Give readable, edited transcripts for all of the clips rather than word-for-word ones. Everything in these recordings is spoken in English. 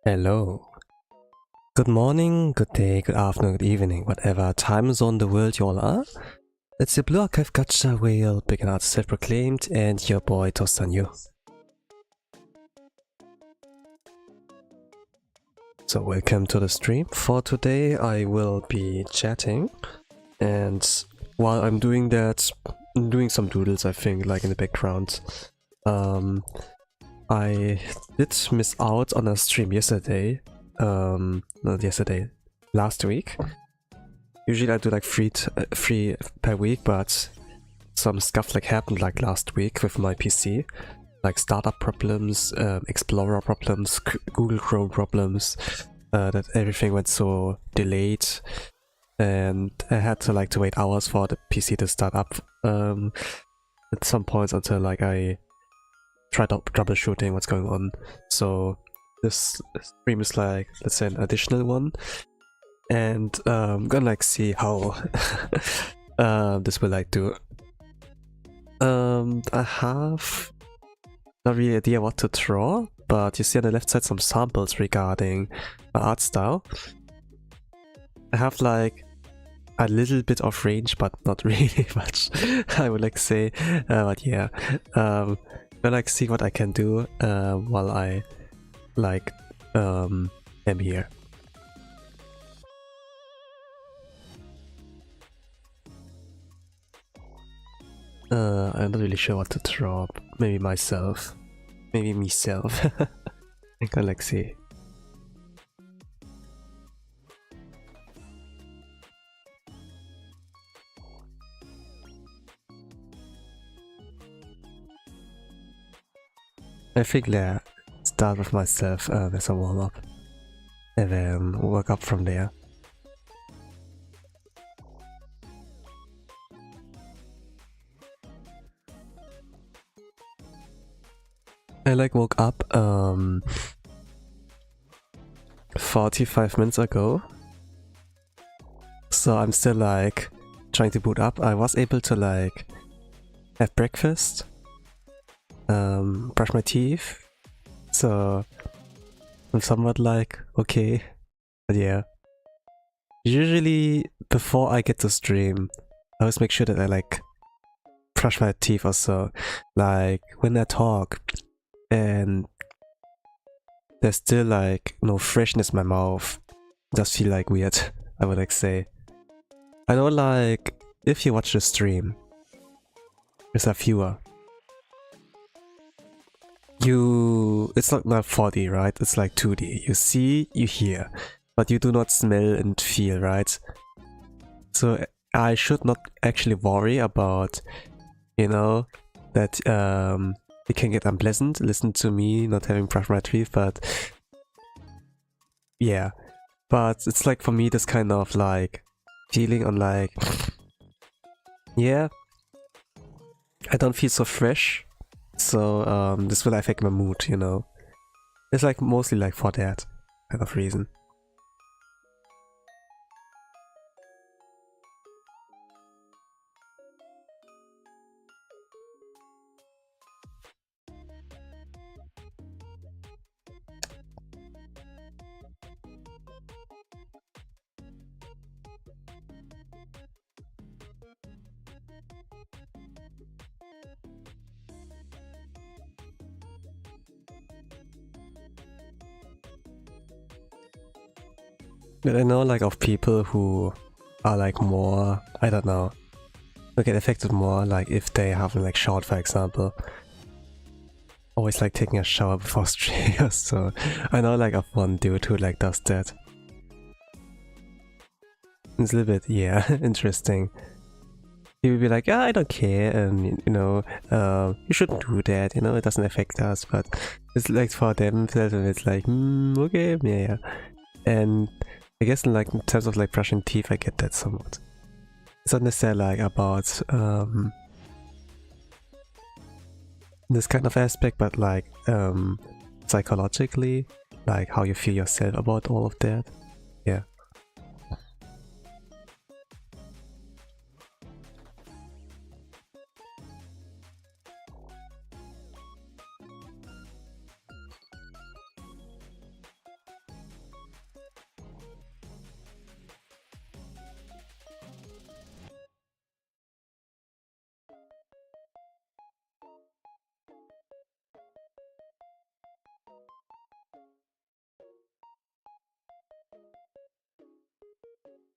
Hello. Good morning, good day, good afternoon, good evening, whatever time zone the world you all are. It's your Blue Archive Gacha Whale, big and artist self-proclaimed, and your boy Zatsudan Yapping. So welcome to the stream. For today I will be chatting, and while I'm doing that, I'm doing some doodles, I think, like in the background. I did miss out on a stream yesterday. Not yesterday, last week. Usually I do like three per week, but some stuff like happened like last week with my PC. Like startup problems, Explorer problems, Google Chrome problems, that everything went so delayed. And I had to wait hours for the PC to start up at some points until like I tried out troubleshooting what's going on. So this stream is like, let's say, an additional one. And I'm gonna see how this will do. I have not really idea what to draw, but you see on the left side some samples regarding my art style. I have like a little bit of range, but not really much, I would say. But yeah, I'll see what I can do while I am here. I'm not really sure what to draw. Maybe myself. Maybe myself. I can see. I think let's start with myself as a warm-up, and then work up from there. I woke up 45 minutes ago, so I'm still trying to boot up. I was able to have breakfast, brush my teeth, so I'm somewhat okay. But yeah, usually before I get to stream, I always make sure that I brush my teeth or so. When I talk and there's still no freshness in my mouth, it does feel weird, I would say. I know if you watch the stream as a viewer, it's not 4D, right? It's 2D. You see, you hear, but you do not smell and feel, right? So I should not actually worry about, that it can get unpleasant, listen to me not having brushed my teeth, but yeah. But it's for me this kind of feeling on yeah, I don't feel so fresh, so this will affect my mood, It's mostly for that kind of reason. But I know of people who are more, I don't know, who get affected more if they haven't showered, for example. Always taking a shower before stream, so I know of one dude who does that. It's a little bit, yeah, interesting. He would be yeah, I don't care, and you shouldn't do that, it doesn't affect us, but it's for them, it's okay, yeah. And I guess in terms of brushing teeth, I get that somewhat. It's not necessarily about this kind of aspect, but psychologically, how you feel yourself about all of that. Yeah.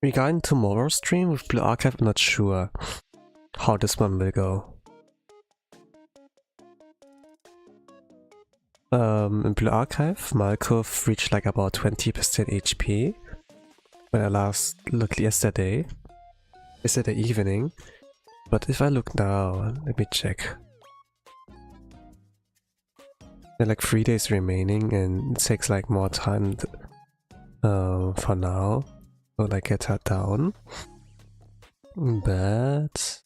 Regarding tomorrow's stream with Blue Archive, I'm not sure how this one will go. In Blue Archive, Malkov reached like about 20% HP when I last looked yesterday evening. But if I look now, let me check. There are like 3 days remaining and it takes like more time for now to like get her down. But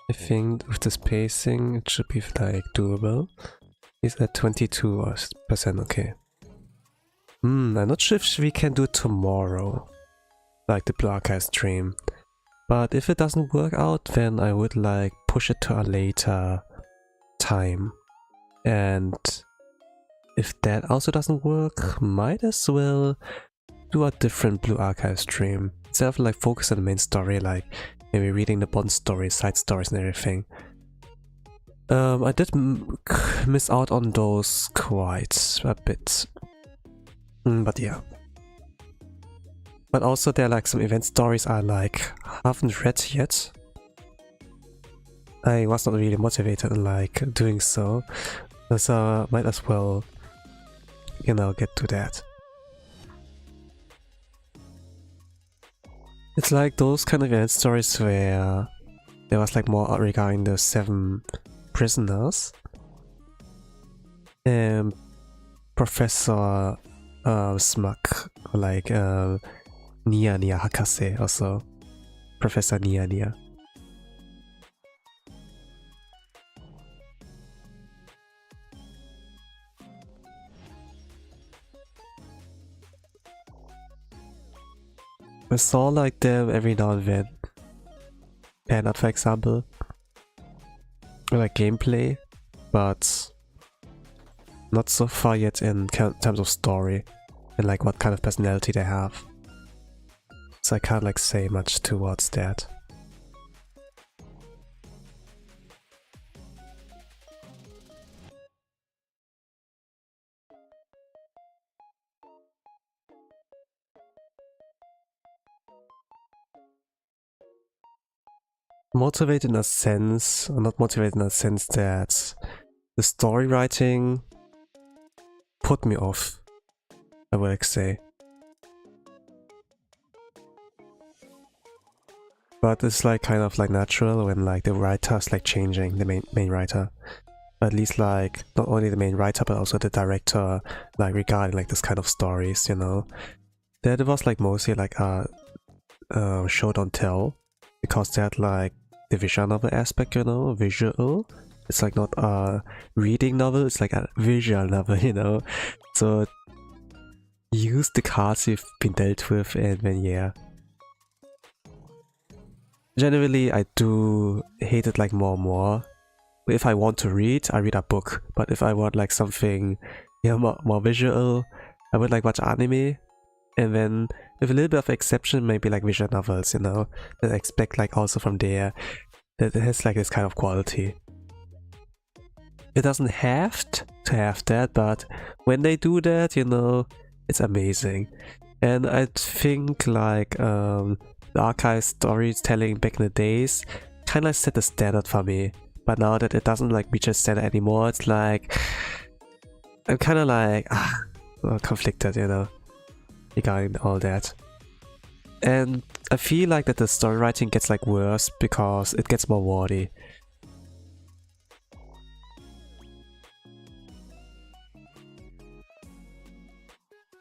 I think with this pacing it should be like doable. He's at 22%, okay. I'm not sure if we can do it tomorrow, like the Blue Archive stream. But if it doesn't work out, then I would like push it to a later time. And if that also doesn't work, might as well do a different Blue Archive stream. Instead of like focus on the main story, like maybe reading the Bond stories, side stories and everything. I did miss out on those quite a bit. But yeah. But also there are like some event stories I like haven't read yet. I was not really motivated in like doing so. So might as well, you know, get to that. It's like those kind of event stories where there was like more regarding the 7 prisoners. And Professor Smuck, like Nia Hakase also. Professor Nia. I saw like them every now and then. Pan for example. Or like gameplay, but not so far yet in terms of story and like what kind of personality they have. So I can't like say much towards that. Motivated in a sense, or not motivated in a sense that the story writing put me off, I would like say. But it's like kind of like natural when like the writer's like changing, the main writer. But at least like not only the main writer but also the director, like regarding like this kind of stories, you know. That was like mostly like a show don't tell, because they had like the visual novel aspect, you know, visual. It's like not a reading novel, it's like a visual novel, you know. So use the cards you've been dealt with and then yeah. Generally I do hate it like more and more. If I want to read, I read a book. But if I want like something, you know, more visual, I would like watch anime. And then with a little bit of exception, maybe like visual novels, you know, that I expect like also from there that it has like this kind of quality. It doesn't have to have that, but when they do that, you know, it's amazing. And I think like the archive storytelling back in the days kind of set the standard for me. But now that it doesn't like reach a standard anymore, it's like I'm kind of like conflicted, you know, regarding all that. And I feel like that the story writing gets like worse because it gets more wordy.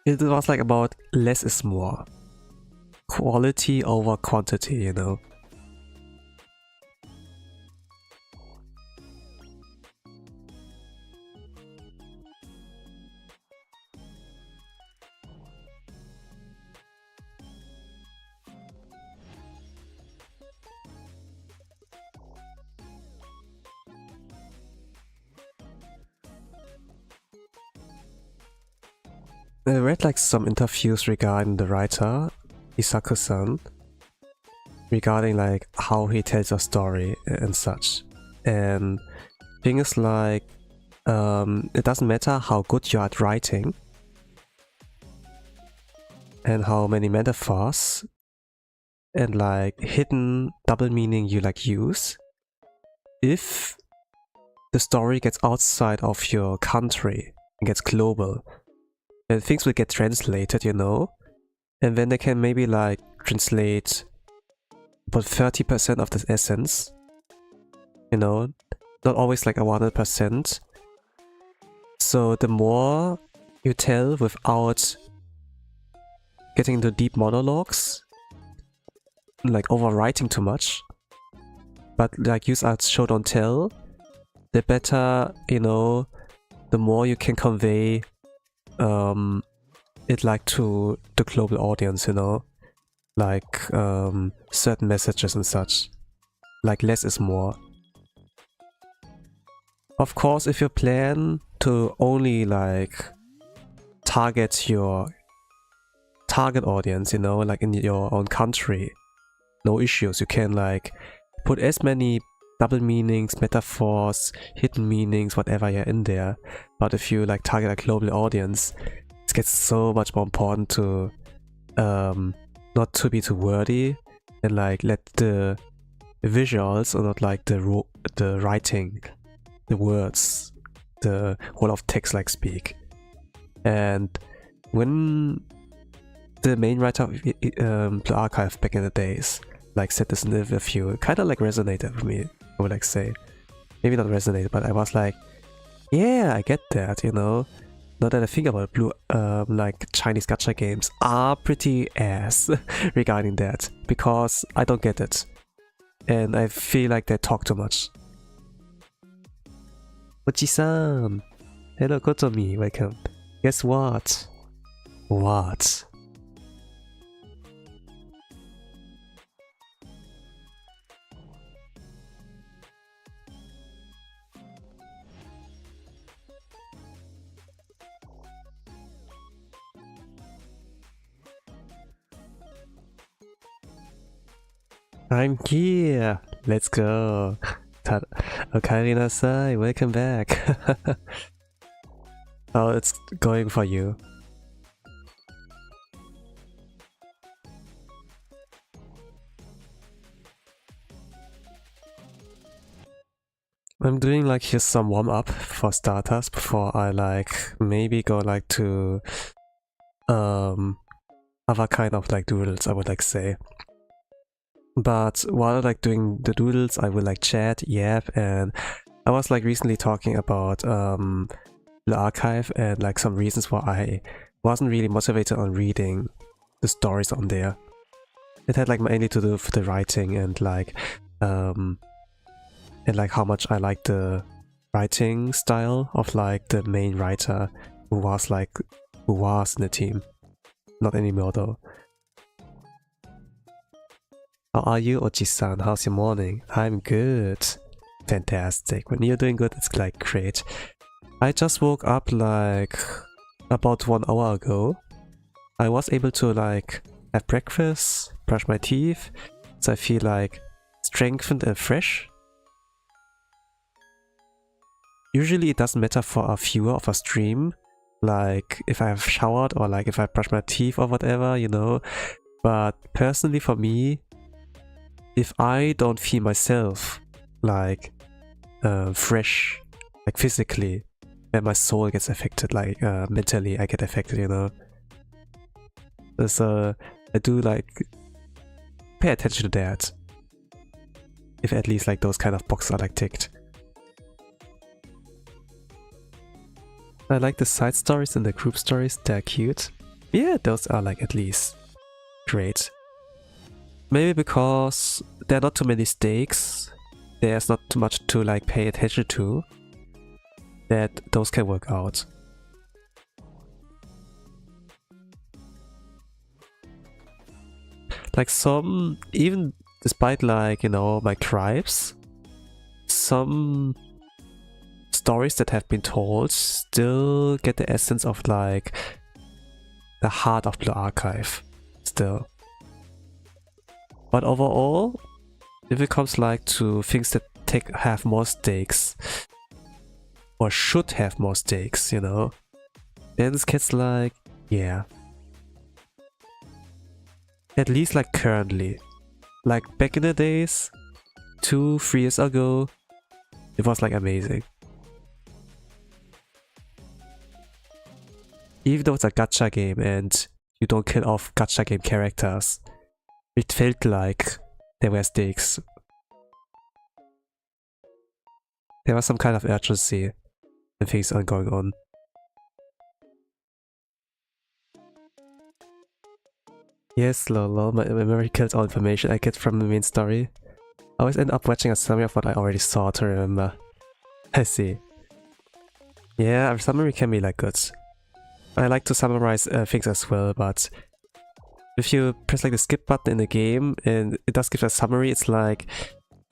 It was like about less is more. Quality over quantity, you know. I read like some interviews regarding the writer, Isaku-san, regarding like how he tells a story and such. And thing is like, it doesn't matter how good you are at writing. and how many metaphors and like hidden double meaning you like use if the story gets outside of your country and gets global. And things will get translated, you know? And then they can maybe like translate about 30% of the essence. You know? Not always like a 100%. So the more you tell without getting into deep monologues, like overwriting too much, but like use as show don't tell, the better, you know, the more you can convey it like to the global audience, you know, like certain messages and such. Like less is more. Of course, if you plan to only like target your target audience, you know, like in your own country, no issues. You can like put as many double meanings, metaphors, hidden meanings, whatever you're in there. But if you like target a global audience, it gets so much more important to not to be too wordy and like let the visuals or not like the writing, the words, the whole of text like speak. And when the main writer of the archive back in the days like said this in the interview, it kind of like resonated with me, I would like say. Maybe not resonated, but I was like, yeah, I get that, you know. Now that I think about it, like Chinese gacha games are pretty ass regarding that, because I don't get it. And I feel like they talk too much. Ochi-san! Hello Kotomi, welcome. Guess what? What? I'm here! Let's go! Okarina-sai, welcome back! How it's going for you? I'm doing like here's some warm up for starters before I like maybe go like to other kind of like doodles, I would like say. But while like doing the doodles, I will like chat, yap, and I was like recently talking about the archive and like some reasons why I wasn't really motivated on reading the stories on there. It had like mainly to do with the writing and like how much I like the writing style of like the main writer who was in the team. Not anymore though. How are you, Ochi-san? How's your morning? I'm good. Fantastic. When you're doing good, it's like great. I just woke up like about 1 hour ago. I was able to like have breakfast, brush my teeth, so I feel like strengthened and fresh. Usually it doesn't matter for a viewer of a stream, like if I have showered or like if I brush my teeth or whatever, you know. But personally for me, if I don't feel myself like fresh, like physically, and my soul gets affected, like mentally I get affected, you know. So I do like pay attention to that. If at least like those kind of boxes are like ticked. I like the side stories and the group stories, they're cute. Yeah, those are like at least great. Maybe because there are not too many stakes, there's not too much to like pay attention to, that those can work out. Like some, even despite like, you know, my gripes, some stories that have been told still get the essence of like the heart of the archive still. But overall, if it comes like to things that have more stakes or should have more stakes, you know, then it gets like, yeah, At least like currently. Like back in the days, 2-3 years ago, it was like amazing. Even though it's a gacha game and you don't kill off gacha game characters, it felt like there were stakes. There was some kind of urgency and things are going on. Yes, lol, my memory kills all information I get from the main story. I always end up watching a summary of what I already saw to remember. I see. Yeah, a summary can be like good. I like to summarize things as well, but if you press like the skip button in the game and it does give a summary, it's like,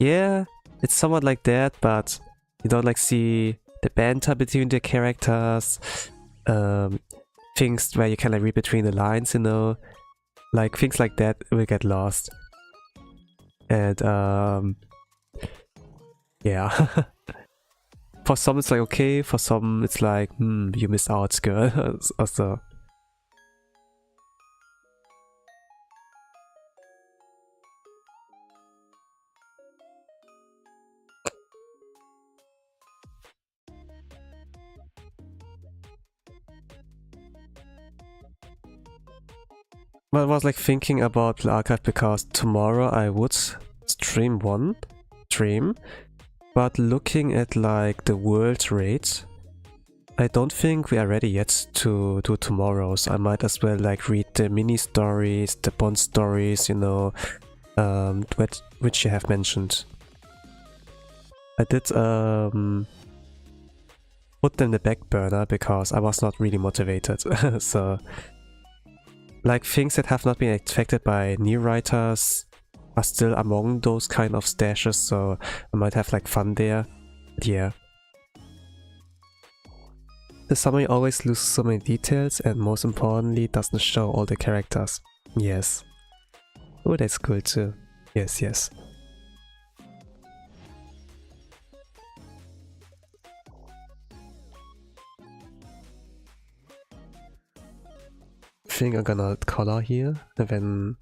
yeah, it's somewhat like that, but you don't like see the banter between the characters, things where you can like read between the lines, you know, like things like that will get lost. And yeah. For some it's like okay, for some it's like, you missed out, girl. Also. But I was like thinking about the archive because tomorrow I would stream one stream, but looking at like the world rate, I don't think we are ready yet to do tomorrow, so I might as well like read the mini stories, the bond stories, you know, which you have mentioned. I did put them in the back burner because I was not really motivated, so like things that have not been affected by new writers are still among those kind of stashes, so I might have like fun there. But yeah. The summary always loses so many details and most importantly doesn't show all the characters. Yes. Oh, that's cool too. Yes, yes. I think I'm gonna color here, and then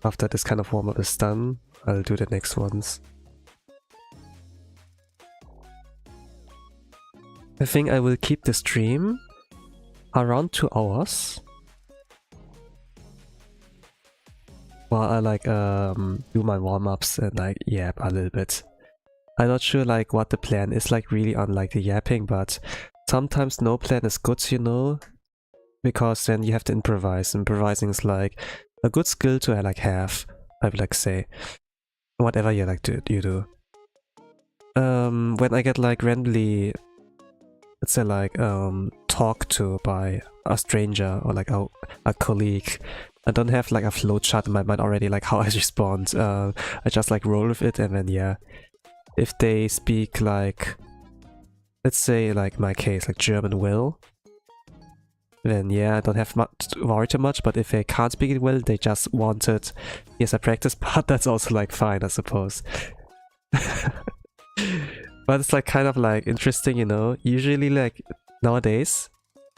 after this kind of warm-up is done, I'll do the next ones. I think I will keep the stream around 2 hours while I like do my warm-ups and like yap a little bit. I'm not sure like what the plan is like really on like the yapping, but sometimes no plan is good, you know, because then you have to improvise. Improvising is like a good skill to like have, I would like say, whatever you like to you do. When I get like randomly, let's say like talked to by a stranger or like a colleague, I don't have like a flowchart in my mind already like how I respond. I just like roll with it, and then yeah, if they speak like, let's say like my case like German well, then yeah, I don't have much to worry too much. But if they can't speak it well, they just wanted, yes, I practice part, that's also like fine, I suppose. But it's like kind of like interesting, you know. Usually like nowadays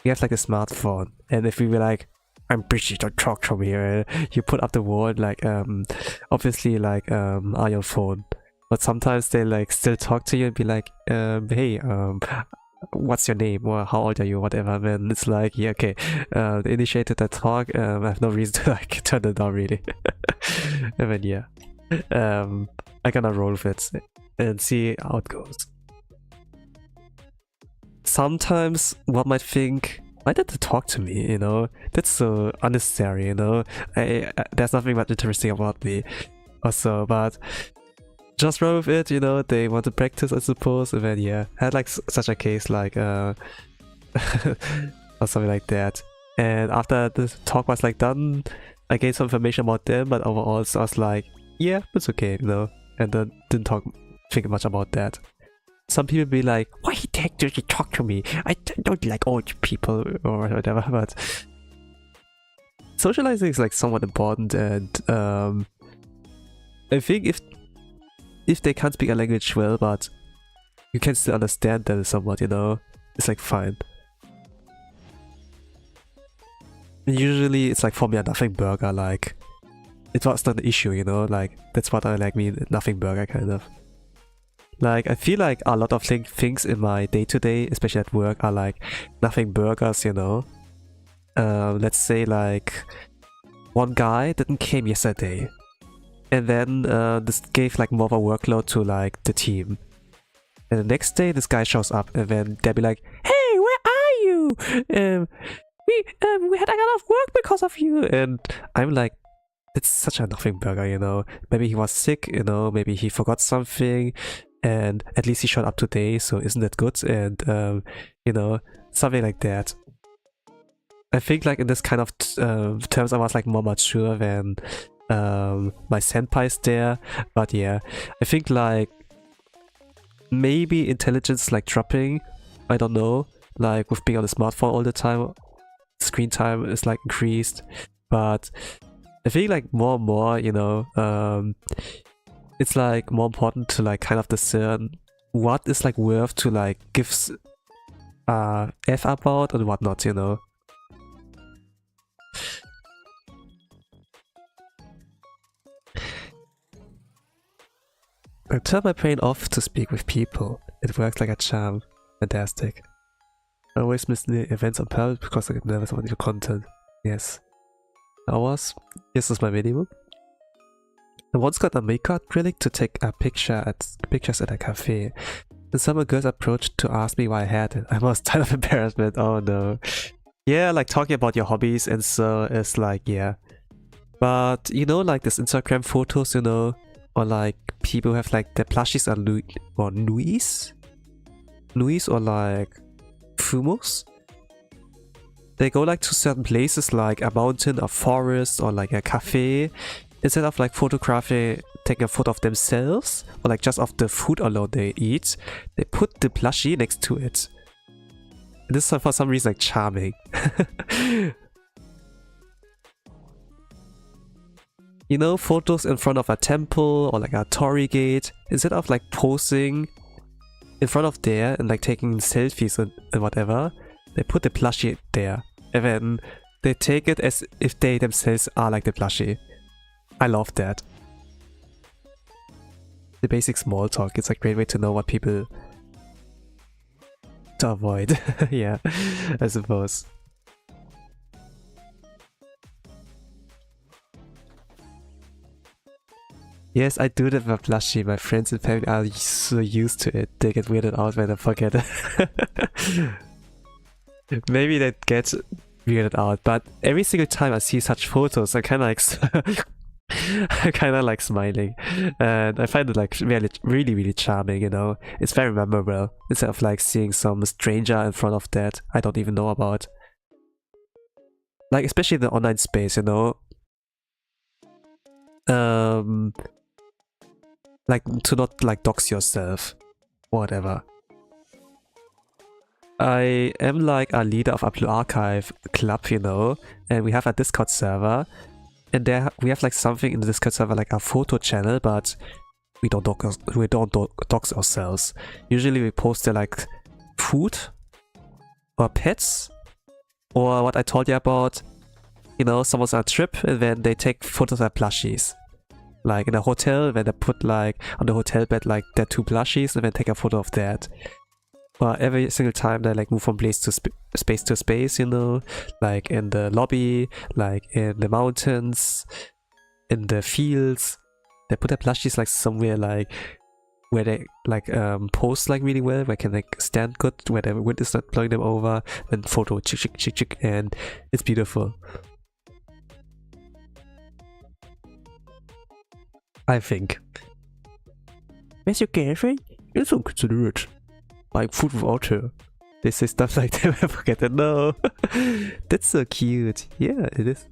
we have like a smartphone, and if we were like, I'm British, don't talk to me, you put up the word like obviously like on your phone. But sometimes they like still talk to you and be like, hey, what's your name, or how old are you, whatever. Then it's like, yeah, okay, they initiated that talk, I have no reason to like turn it down really. And then yeah, I'm gonna roll with it and see how it goes. Sometimes one might think, why did they talk to me, you know? That's so unnecessary, you know? There's nothing much interesting about me also, but just roll with it, you know? They want to practice, I suppose, and then yeah, I had like such a case like or something like that. And after the talk was like done, I gained some information about them, but overall I was like, yeah, it's okay, you know? And then didn't think much about that. Some people be like, why the heck did you talk to me? I don't like old people or whatever, but socializing is like somewhat important, and I think if they can't speak a language well, but you can still understand them somewhat, you know, it's like fine. Usually it's like for me a nothing burger, like it was not an issue, you know, like that's what I like mean, nothing burger kind of. Like I feel like a lot of things in my day-to-day, especially at work, are like nothing burgers, you know. Let's say like one guy didn't came yesterday, and then this gave like more of a workload to like the team. And the next day this guy shows up, and then they'll be like, "Hey, where are you? We had a lot of work because of you." And I'm like, it's such a nothing burger, you know. Maybe he was sick, you know. Maybe he forgot something, and at least he showed up today. So isn't that good? And you know, something like that. I think like in this kind of terms, I was like more mature than my senpais there. But yeah, I think like maybe intelligence like dropping. I don't know. Like with being on the smartphone all the time, screen time is like increased. But I think like more and more, you know, it's like more important to like kind of discern what is like worth to like give F about and whatnot, you know. I turn my brain off to speak with people. It works like a charm. Fantastic. I always miss the events on purpose because I get nervous about the content. Yes. Hours. This is my minimum. I once got a makeup acrylic to take a pictures at a cafe. And some girls approached to ask me why I had it. I was tired of embarrassment. Oh no. Yeah, like talking about your hobbies and so it's like, yeah. But you know, like this Instagram photos, you know, or like people have like their plushies are Nuis or like Fumos. They go like to certain places like a mountain, a forest, or like a cafe. Instead of like taking a photo of themselves or like just of the food alone they eat, they put the plushie next to it. This is for some reason like charming. You know, photos in front of a temple or like a torii gate, instead of like posing in front of there and like taking selfies and whatever, they put the plushie there and then they take it as if they themselves are like the plushie. I love that. The basic small talk, it's a great way to know what people to avoid. Yeah, I suppose. Yes, I do that with plushie. My friends and family are so used to it. They get weirded out when I forget it. Maybe they get weirded out, but every single time I see such photos, I kind of like I kind of like smiling, and I find it like really charming, you know. It's very memorable instead of like seeing some stranger in front of that I don't even know about. Like especially in the online space, you know. Like to not like dox yourself, whatever. I am like a leader of a Blue Archive club, you know, and we have a Discord server. And there we have like something in the Discord server like a photo channel, but we don't dox ourselves. Usually we post there like food or pets or what I told you about. You know, someone's on a trip and then they take photos of plushies. Like in a hotel, when they put like on the hotel bed like their 2 plushies and then take a photo of that. Or every single time they like move from place to space, you know, like in the lobby, like in the mountains, in the fields, they put their plushies like somewhere like where they like pose like really well, where they can like stand good, where the wind is not blowing them over, and photo chick, and it's beautiful. I think. Where's your girlfriend? You're so considerate. Buying food without her. They say stuff like that when I forget it. No. That's so cute. Yeah, it is.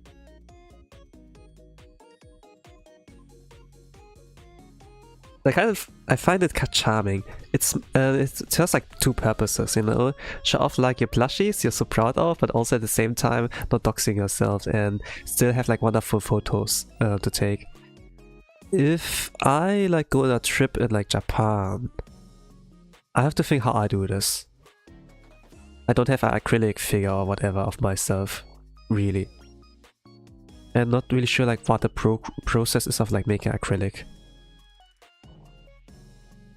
I find it charming. It serves like 2 purposes, you know. Show off like your plushies you're so proud of, but also at the same time not doxing yourself and still have like wonderful photos to take. If I like go on a trip in like Japan, I have to think how I do this. I don't have an acrylic figure or whatever of myself, really. And not really sure like what the process is of like making acrylic.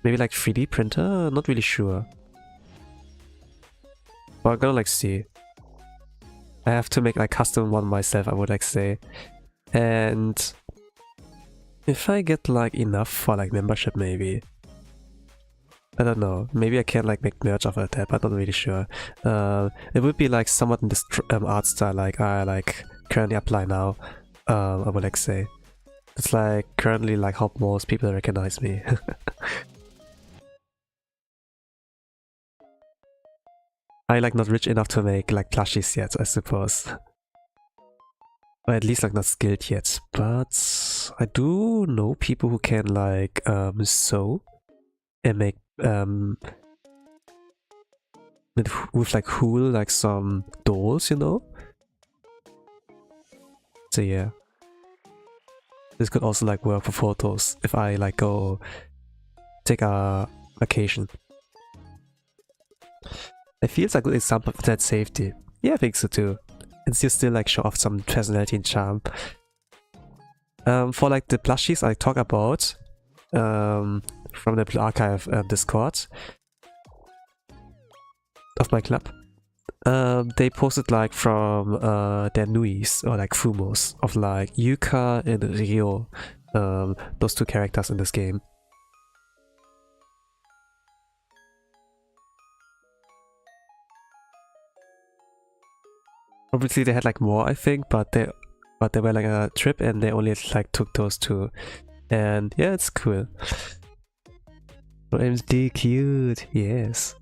Maybe like 3D printer? Not really sure. But I'm gonna like see. I have to make like custom one myself, I would like say. And if I get like enough for like membership, maybe. I don't know. Maybe I can like make merch off of that, but not really sure. It would be like somewhat in this art style like I like currently apply now. I would like say. It's like currently like how most people recognize me. I like not rich enough to make like plushies yet, I suppose. Or at least like not skilled yet. But I do know people who can like sew and make with like wool like some dolls, you know? So yeah. This could also like work for photos if I like go take a vacation. It feels like a good example of that safety. Yeah, I think so too. And still like show off some personality and charm. For like the plushies I talk about from the Blue Archive Discord of my club, they posted like from their nuis or like fumos of like Yuka and Ryo, those two characters in this game. Obviously they had like more, I think, but they were like a trip and they only like took those two. And yeah, it's cool. OMG cute, yes.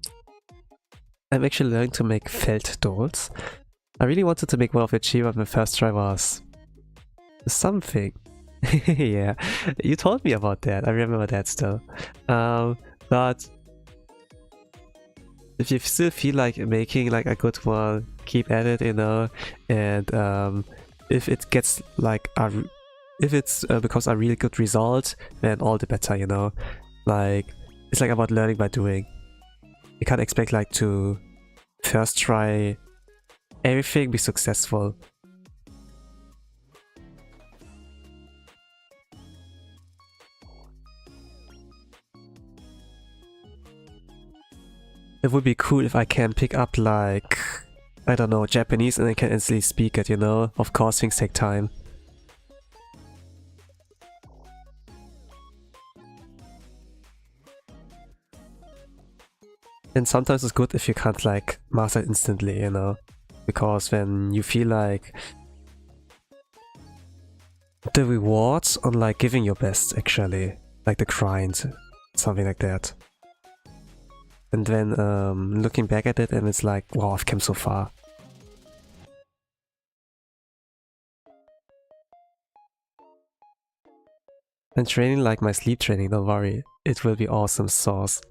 I'm actually learning to make felt dolls. I really wanted to make one of the Chiba. My first try was something. Yeah, you told me about that. I remember that still. But if you still feel like making like a good one, keep at it, you know. And if it gets like if it's becomes a really good result, then all the better, you know. Like it's like about learning by doing. You can't expect like to first try everything be successful. It would be cool if I can pick up like, I don't know, Japanese and I can instantly speak it, you know? Of course things take time. And sometimes it's good if you can't like master it instantly, you know? Because when you feel like the rewards on like giving your best actually, like the grind, something like that. And then looking back at it and it's like, wow, I've come so far. And training like my sleep training, don't worry. It will be awesome sauce.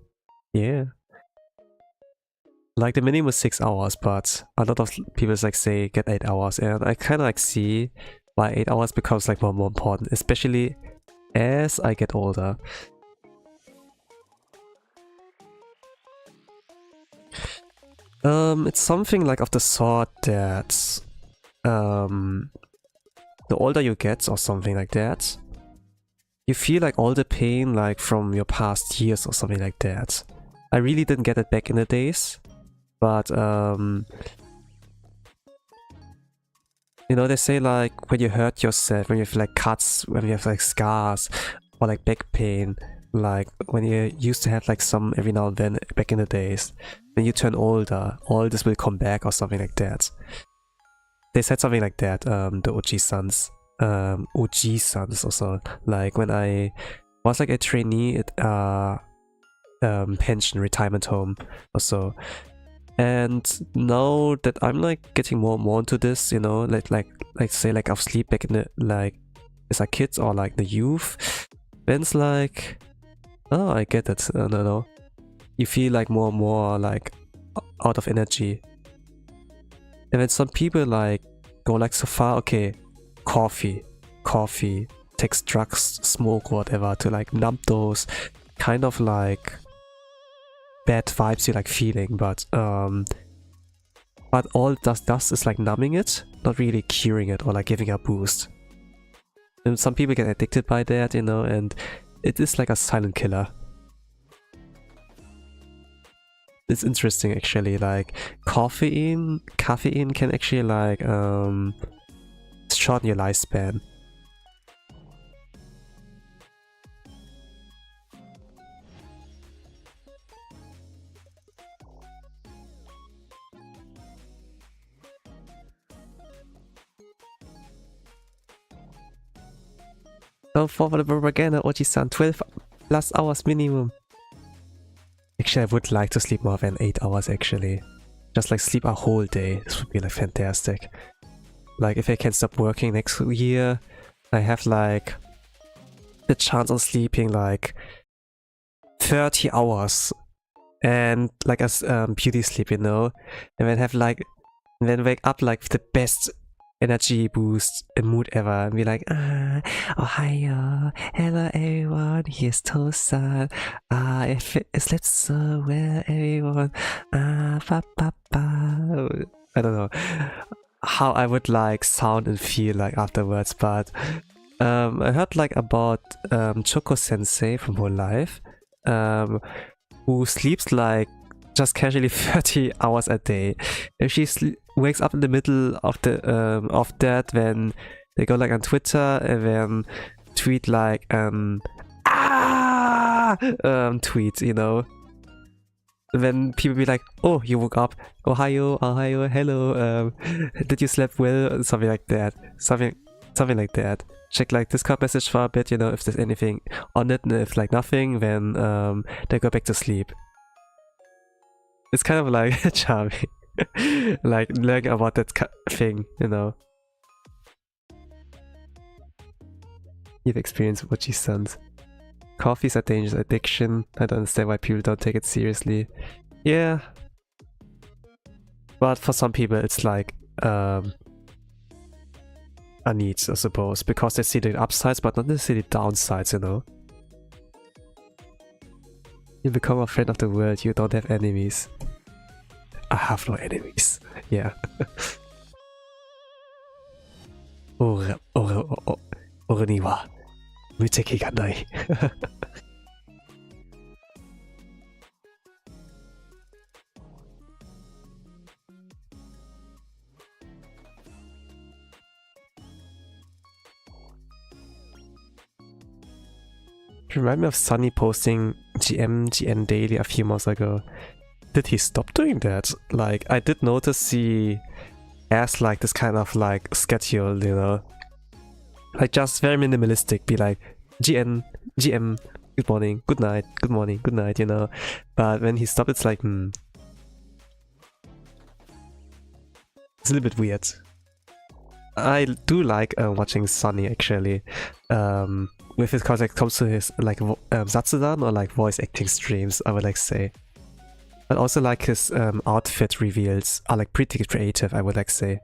Yeah. Like the minimum is 6 hours, but a lot of people like say get 8 hours, and I kind of like see why 8 hours becomes like more and more important, especially as I get older. It's something like of the sort that the older you get or something like that, you feel like all the pain like from your past years or something like that. I really didn't get it back in the days. But, you know, they say like when you hurt yourself, when you have like cuts, when you have like scars or like back pain, like when you used to have like some every now and then back in the days, when you turn older, all this will come back or something like that. They said something like that, the OG-sons or so. Like when I was like a trainee at pension retirement home or so. And now that I'm like getting more and more into this, you know, like say like I've sleep back in the like as a kid or like the youth, then it's like, oh, I get it. No. You feel like more and more like out of energy. And then some people like go like so far, okay, coffee, takes drugs, smoke, whatever to like numb those kind of like bad vibes you're like feeling, but but all it does is like numbing it, not really curing it or like giving a boost. And some people get addicted by that, you know, and it is like a silent killer. It's interesting actually, like caffeine can actually like shorten your lifespan. So for the propaganda, Oji-san, 12 plus hours minimum. Actually, I would like to sleep more than 8 hours actually. Just like sleep a whole day. This would be like fantastic. Like if I can stop working next year, I have like the chance of sleeping like 30 hours. And like as beauty sleep, you know? And then have like, and then wake up like the best energy boost and mood ever and be like, Ohio, hello everyone, here's Tosan, I slept so well everyone, ba ba ba. I don't know how I would like sound and feel like afterwards, but I heard like about Choco Sensei from Whole Life, who sleeps like just casually 30 hours a day. If she wakes up in the middle of the of that, when they go like on Twitter and then tweet like tweets, you know. And then people be like, oh, you woke up, Ohio, hello, did you sleep well? Something like that. Something like that. Check like Discord message for a bit, you know, if there's anything on it, and if like nothing, then they go back to sleep. It's kind of like charming, like learning about that thing, you know. You've experienced what she sends. Coffee's a dangerous addiction. I don't understand why people don't take it seriously. Yeah, but for some people it's like a need, I suppose, because they see the upsides but not necessarily the downsides, you know. You become a friend of the world, you don't have enemies. I have no enemies. Yeah. Ore ni wa muteki ga nai. Remind me of Sunny posting GN daily a few months ago. Did he stop doing that? Like, I did notice he has like this kind of like schedule, you know, like just very minimalistic. Be like GM, good morning, good night, good morning, good night, you know. But when he stopped, it's like, it's a little bit weird. I do like watching Sunny actually. With his contact comes to his like Zatsudan or like voice acting streams, I would like say. But also like his outfit reveals are like pretty creative, I would like say.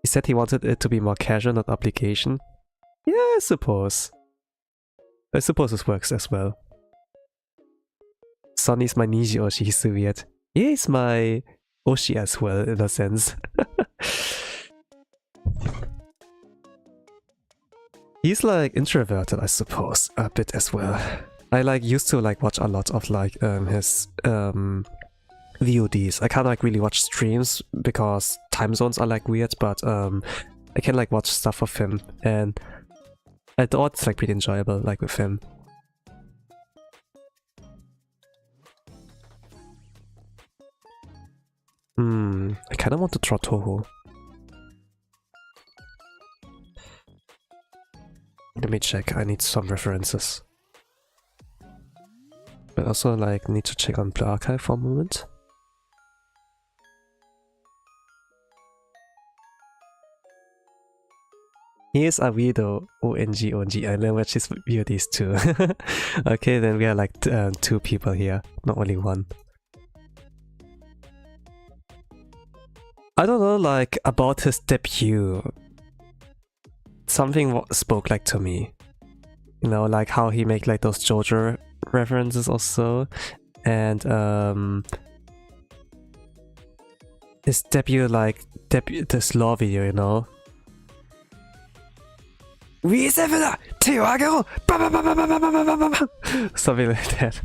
He said he wanted it to be more casual, not obligation. Yeah, I suppose. I suppose this works as well. Sonny's my Niji Oshi, he's so weird. Yeah, he's my Oshi as well, in a sense. He's like introverted, I suppose, a bit as well. I like used to like watch a lot of like his VODs. I can't like really watch streams because time zones are like weird, but I can like watch stuff of him, and I thought it's like pretty enjoyable like with him. I kinda want to try Toho. Let me check, I need some references. But also like need to check on Blue Archive for a moment. Here's a weirdo, ONG, I learned watch his VODs too. Okay, then we are like two people here, not only one. I don't know, like about his debut. Something spoke like to me. You know, like how he make like those JoJo references also. And his debut this law video, you know. Something like that.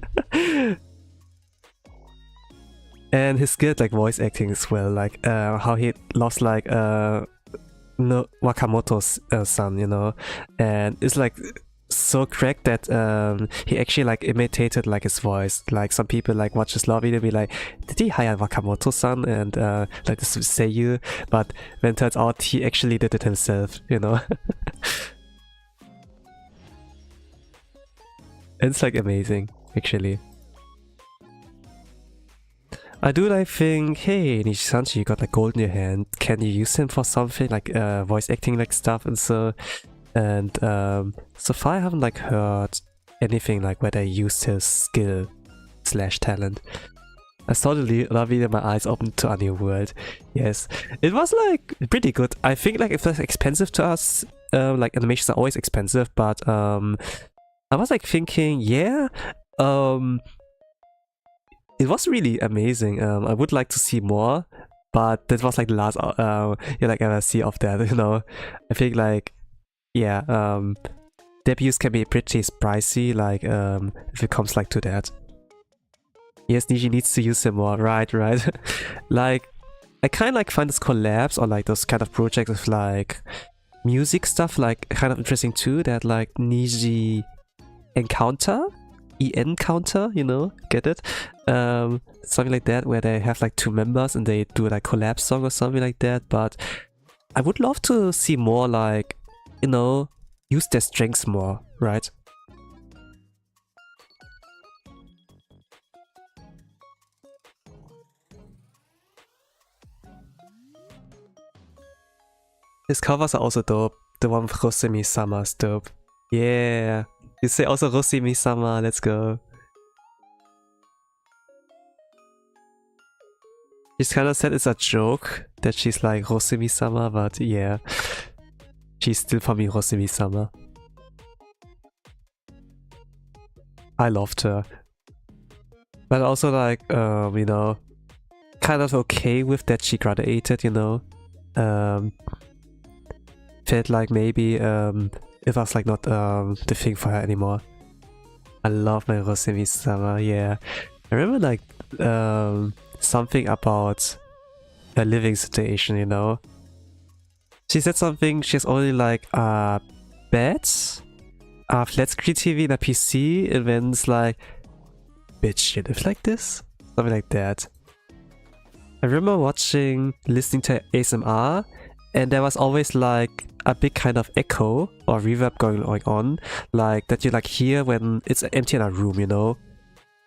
And his good like voice acting as well, like how he lost like no Wakamoto's son, you know, and it's like so correct that he actually like imitated like his voice. Like some people like watch his law video be like, did he hire Wakamoto-san and like this say you, but when it turns out he actually did it himself, you know. It's like amazing actually. I do like think, hey Nishi-sanji, you got like gold in your hand, can you use him for something like voice acting like stuff and so. And so far I haven't like heard anything like where they used his skill / talent. I saw the video, my eyes opened to a new world. Yes, it was like pretty good. I think like if it's expensive to us, like animations are always expensive, but I was like thinking, yeah, it was really amazing. I would like to see more, but that was like the last you like ever see of that, you know. I think like, yeah, debuts can be pretty pricey, like if it comes like to that. Yes, Niji needs to use him more, right. Like, I kind of like find this collabs or like those kind of projects with like music stuff like kind of interesting too, that like Niji encounter, you know, get it? Something like that where they have like 2 members and they do like collab song or something like that, but I would love to see more like, you know, use their strengths more, right? His covers are also dope. The one with Rosemi-sama is dope. Yeah! You say also Rosemi-sama, let's go. She's kind of said it's a joke that she's like Rosemi-sama, but yeah. She's still for me Rosemi-sama. I loved her. But also like, you know, kind of okay with that she graduated, you know. Felt like maybe it was like not the thing for her anymore. I love my Rosemi-sama, yeah. I remember like something about her living situation, you know. She said something, she has only like a bed, a flat screen TV and a PC, and then it's like, bitch, you live like this? Something like that. I remember listening to ASMR, and there was always like a big kind of echo or reverb going on, like that you like hear when it's empty in a room, you know?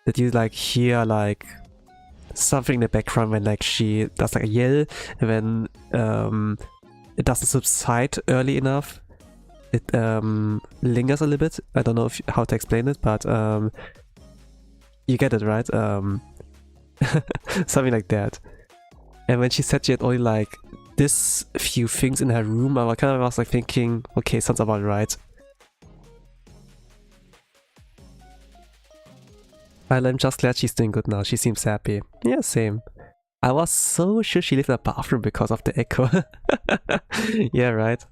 That you like hear like something in the background when like she does like a yell, and then it doesn't subside early enough. It lingers a little bit. I don't know how to explain it, but you get it, right? Something like that. And when she said she had only like this few things in her room, I kind of was like thinking, okay, sounds about right. I'm just glad she's doing good now. She seems happy. Yeah, same. I was so sure she lived in a bathroom because of the echo. Yeah, right.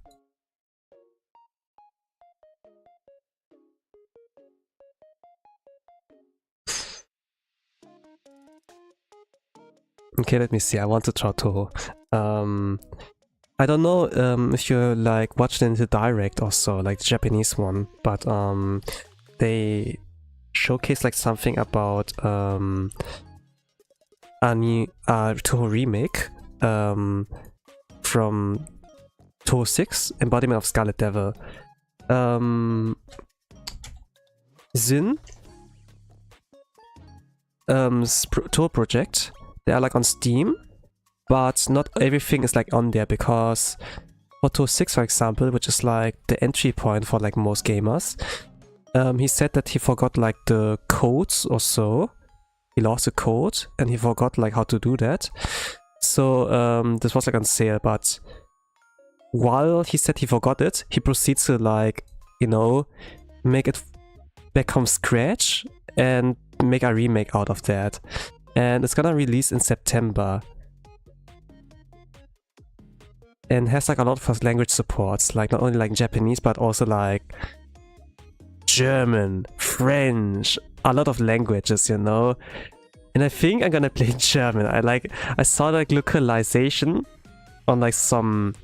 Okay, let me see. I want to try to. I don't know if you like watched in the direct or so, like the Japanese one, but they showcase like something about a new Toho remake from Toho 6, Embodiment of Scarlet Devil. Zin Toho project. They are like on Steam, but not everything is like on there, because for Toho 6, for example, which is like the entry point for like most gamers, he said that he forgot like the codes or so. He lost a code and he forgot like how to do that. So this was like on sale, but while he said he forgot it, he proceeds to like, you know, make it back from scratch and make a remake out of that. And it's gonna release in September. and has like a lot of language supports, like not only like Japanese but also like German, French, a lot of languages, you know. And I think I'm gonna play German. I saw like localization on like some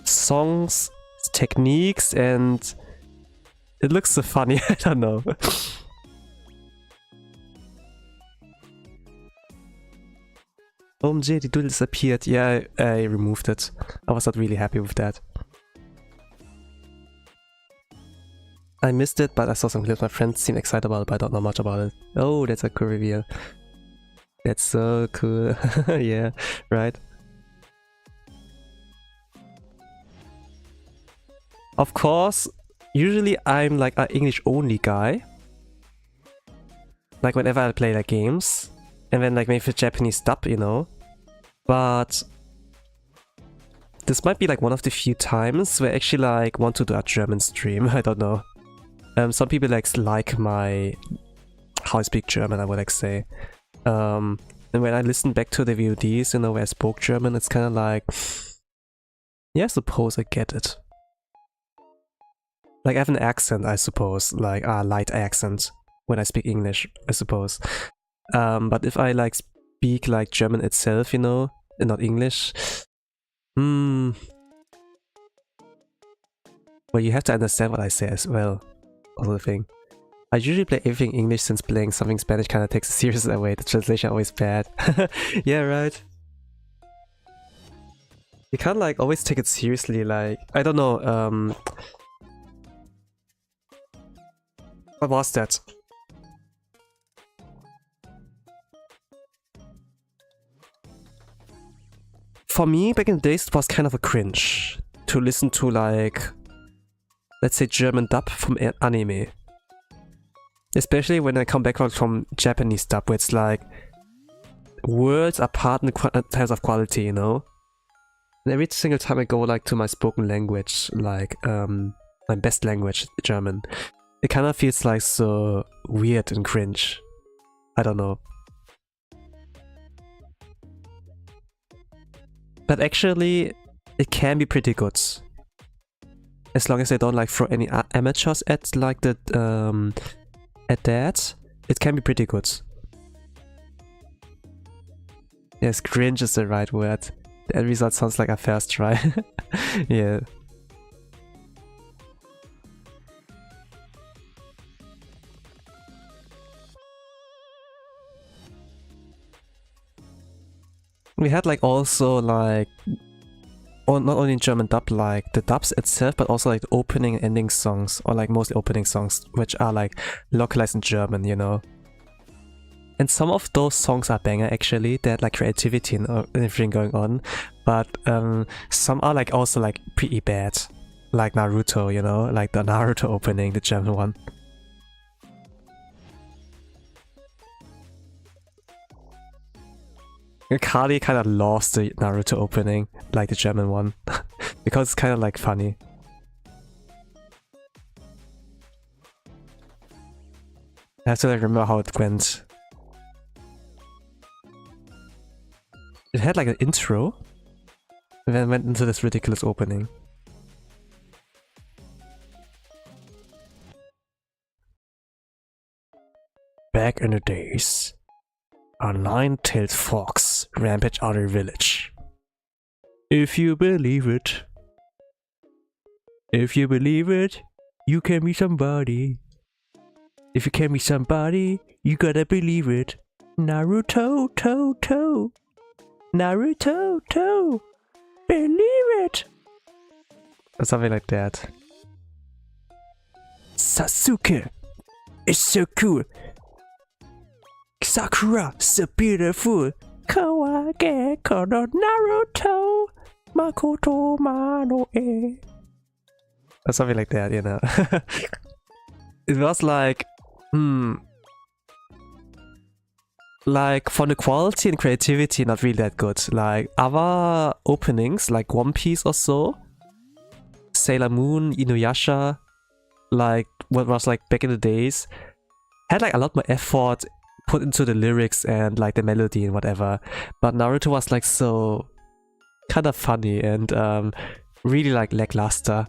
songs, techniques, and it looks so funny. I don't know. OMG, the doodle disappeared. Yeah, I removed it. I was not really happy with that. I missed it, but I saw some clips. My friends seem excited about it, but I don't know much about it. Oh, that's a cool reveal. That's so cool. Yeah, right. Of course, usually I'm like an English only guy. Like whenever I play like games. And then like maybe for Japanese dub, you know. But this might be like one of the few times where I actually like want to do a German stream. I don't know. Some people like my how I speak German, I would like say. And when I listen back to the VODs, you know, where I spoke German, it's kind of like, yeah, I suppose I get it. Like I have an accent, I suppose, like a light accent when I speak English, I suppose. But if I like speak like German itself, you know, and not English, well, you have to understand what I say as well. Also the thing. I usually play everything English since playing something Spanish kind of takes the seriousness away. The translation always bad. Yeah, right. You can't like always take it seriously. Like I don't know. What was that? For me, back in the days, it was kind of a cringe to listen to like, let's say, German dub from anime. Especially when I come back from Japanese dub, where it's like worlds apart in terms of quality, you know? And every single time I go like to my spoken language, like my best language, German, it kind of feels like so weird and cringe. I don't know. But actually, it can be pretty good. As long as they don't like throw any amateurs at like the at that, it can be pretty good. Yes, cringe is the right word. The end result sounds like a first try. Yeah. We had like also like, or not only in German dub, like the dubs itself, but also like the opening and ending songs, or like mostly opening songs, which are like localized in German, you know. And some of those songs are banger actually. They had like creativity and everything going on, but some are like also like pretty bad, like Naruto, you know, like the Naruto opening, the German one. Kali kind of lost the Naruto opening, like the German one, because it's kind of like funny. I have to like remember how it went. It had like an intro, and then went into this ridiculous opening. Back in the days, a nine-tailed fox rampaged our village. If you believe it. If you believe it, you can be somebody. If you can be somebody, you gotta believe it. Naruto, to. Naruto, to. Believe it. Or something like that. Sasuke is so cool. Sakura, so beautiful. Kawage kono Naruto. Makoto mano e. Or something like that, you know. It was like, like for the quality and creativity, not really that good. Like other openings, like One Piece or so, Sailor Moon, Inuyasha, like what was like back in the days, had like a lot more effort put into the lyrics and like the melody and whatever. But Naruto was like so kind of funny and really like lackluster.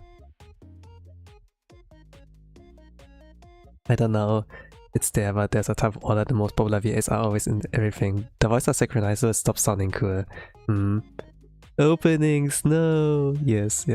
I don't know, it's there, but there's a type of order. The most popular VAs are always in everything. The voice of synchronizer stops sounding cool. Openings, no. Yes.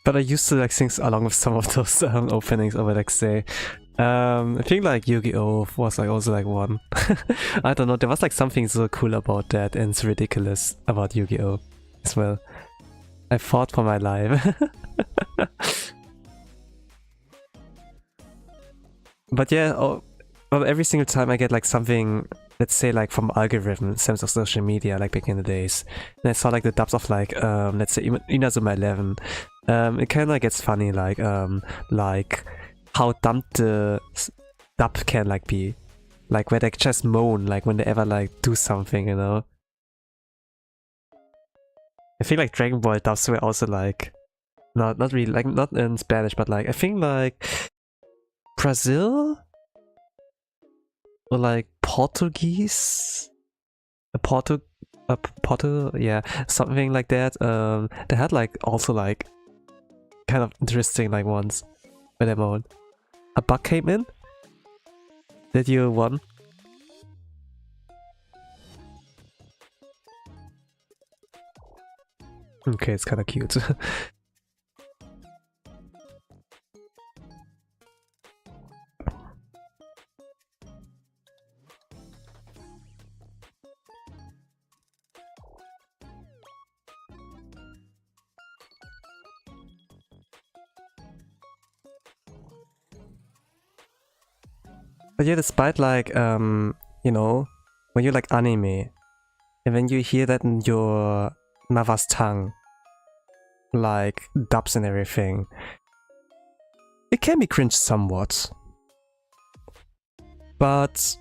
But I used to like sing along with some of those openings, I would like say. I think like Yu-Gi-Oh! Was like also like one. I don't know, there was like something so cool about that and it's ridiculous about Yu-Gi-Oh! As well. I fought for my life. But yeah, well, every single time I get like something, let's say like from algorithm in terms of social media, like back in the days, and I saw like the dubs of like let's say Inazuma 11, it kind of like gets funny, like how dumb the dub can like be, like where they just moan like when they ever like do something, you know. I think like Dragon Ball dubs were also like not really like not in Spanish, but like I think like Brazil or like Portuguese, yeah, something like that. They had like also like kind of interesting like ones with them on. A bug came in. Did you won? Okay, it's kind of cute. But yeah, despite like, you know, when you like anime, and when you hear that in your mother's tongue, like dubs and everything, it can be cringe somewhat. But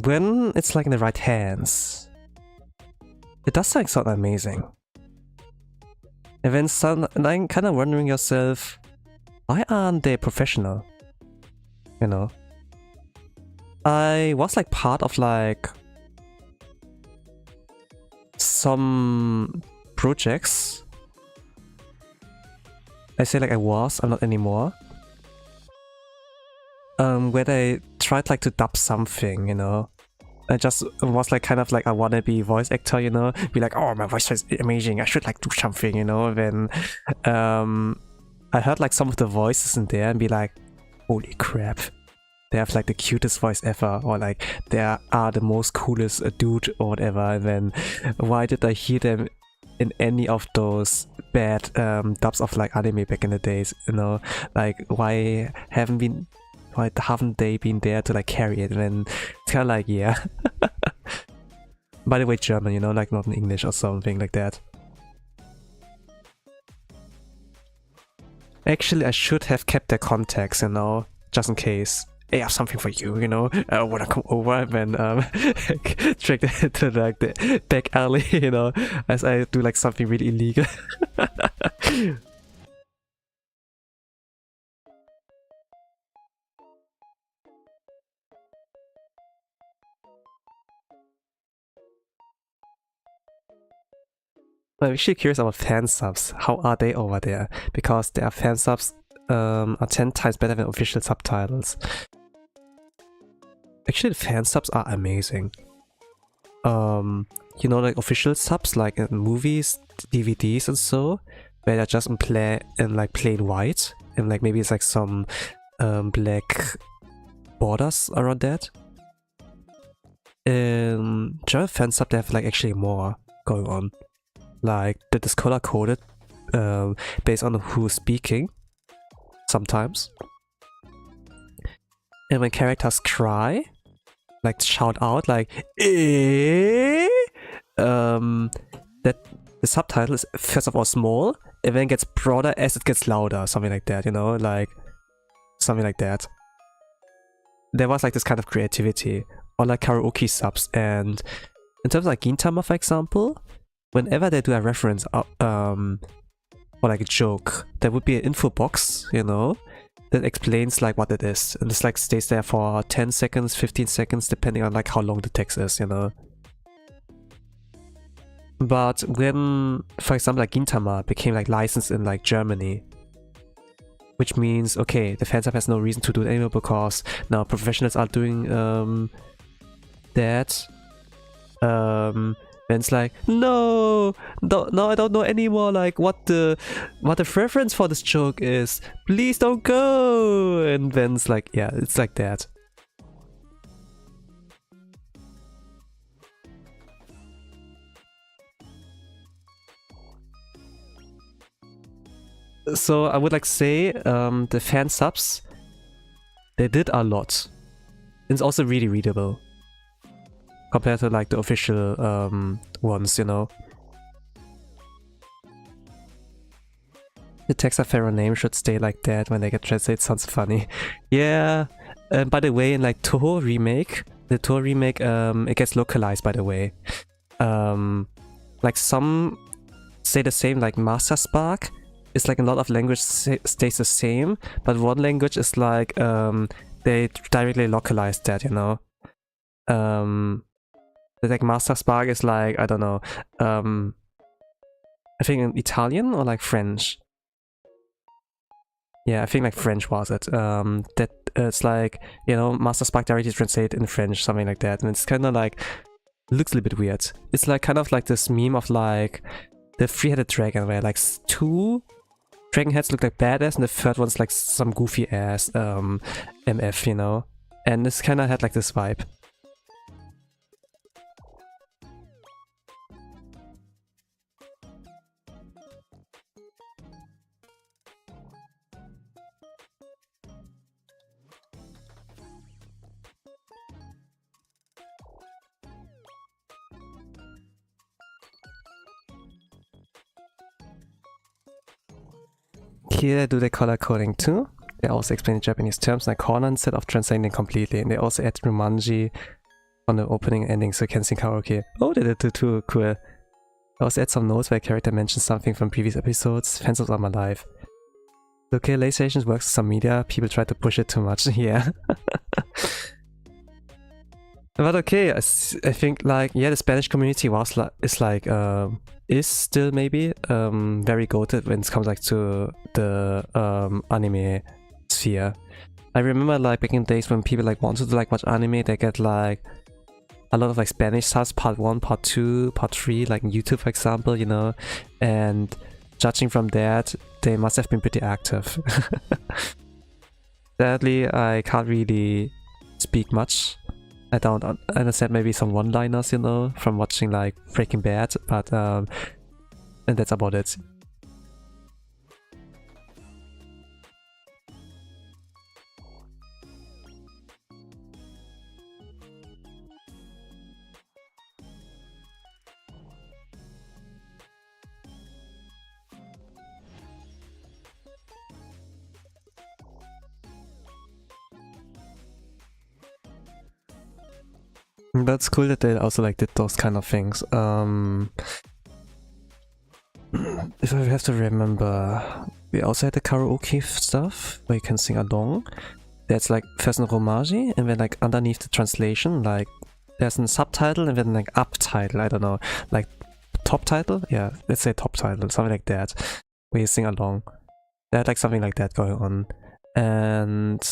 when it's like in the right hands, it does like sound amazing. And then kind of wondering yourself, why aren't they professional? You know? I was like part of like some projects. I say like I was, I'm not anymore. Where they tried like to dub something, you know. I just was like kind of like a wannabe voice actor, you know. Be like, oh, my voice is amazing, I should like do something, you know. Then I heard like some of the voices in there and be like, holy crap. They have like the cutest voice ever, or like they are the most coolest dude or whatever. And then why did I hear them in any of those bad dubs of like anime back in the days? You know, like why haven't they been there to like carry it? And then it's kind of like, yeah. By the way, German, you know, like not in English or something like that. Actually, I should have kept their contacts, you know, just in case. I have something for you, you know. I wanna come over and then trick it to like the back alley, you know, as I do like something really illegal. I'm actually curious about fan subs. How are they over there? Because their fan subs are 10 times better than official subtitles. Actually, the fan subs are amazing. You know, like official subs, like in movies, DVDs and so, where they're just in like plain white, and like maybe it's like some black borders around that. In German fan sub, they have like actually more going on. Like that is color coded based on who's speaking sometimes. And when characters cry, like shout out like eh, that the subtitle is first of all small, and then gets broader as it gets louder, something like that, you know, like something like that. There was like this kind of creativity, or like karaoke subs. And in terms of like Gintama, for example, whenever they do a reference or like a joke, there would be an info box, you know, that explains like what it is, and this like stays there for 10 seconds, 15 seconds, depending on like how long the text is, you know. But when, for example, like Gintama became like licensed in like Germany, which means, okay, the fansub has no reason to do it anymore because now professionals are doing that. Then it's like, no, I don't know anymore like what the reference for this joke is. Please don't go. And then it's like, yeah, it's like that. So I would like say the fan subs, they did a lot. It's also really readable compared to like the official ones, you know. The text of Pharaoh name should stay like that when they get translated. Sounds funny. Yeah. By the way, in like Toho remake, the Toho remake, it gets localized, by the way. Like some say the same, like Master Spark. It's like a lot of language stays the same, but one language is like they directly localize that, you know. Like Master Spark is like, I don't know, I think in Italian or like French. Yeah, I think like French was it. That it's like, you know, Master Spark directly translated in French, something like that, and it's kind of like looks a little bit weird. It's like kind of like this meme of like the three-headed dragon, where like two dragon heads look like badass, and the third one's like some goofy ass MF, you know? And this kind of had like this vibe. Here do they color coding too. They also explain the Japanese terms like corner instead of translating them completely, and they also add romanji on the opening and ending so you can sing karaoke. Oh, they did too, cool. I also add some notes where a character mentions something from previous episodes. Fans of my life. Localization works with some media, people try to push it too much, yeah. But okay, I think like, yeah, the Spanish community was like, is still maybe very goated when it comes like to the anime sphere. I remember like back in days when people like wanted to like watch anime, they get like a lot of like Spanish subs, part 1, part 2, part 3, like on YouTube for example, you know, and judging from that, they must have been pretty active. Sadly, I can't really speak much. I don't understand maybe some one-liners, you know, from watching like Breaking Bad, but and that's about it. That's cool that they also like did those kind of things. If I have to remember, we also had the karaoke stuff where you can sing along. That's like first in romaji, and then like underneath the translation, like there's a subtitle and then like uptitle, I don't know, like top title? Yeah, let's say top title, something like that, where you sing along. They had like something like that going on. And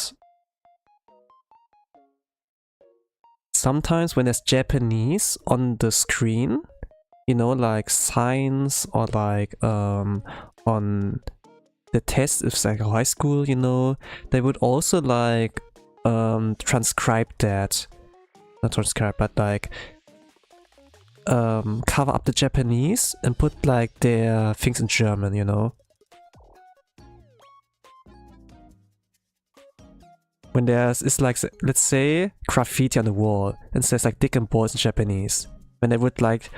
sometimes when there's Japanese on the screen, you know, like signs or like on the test, if it's like high school, you know, they would also like transcribe that. Not transcribe, but like cover up the Japanese and put like their things in German, you know. When there's, it's like, let's say, graffiti on the wall, and says like dick and balls in Japanese. When they would like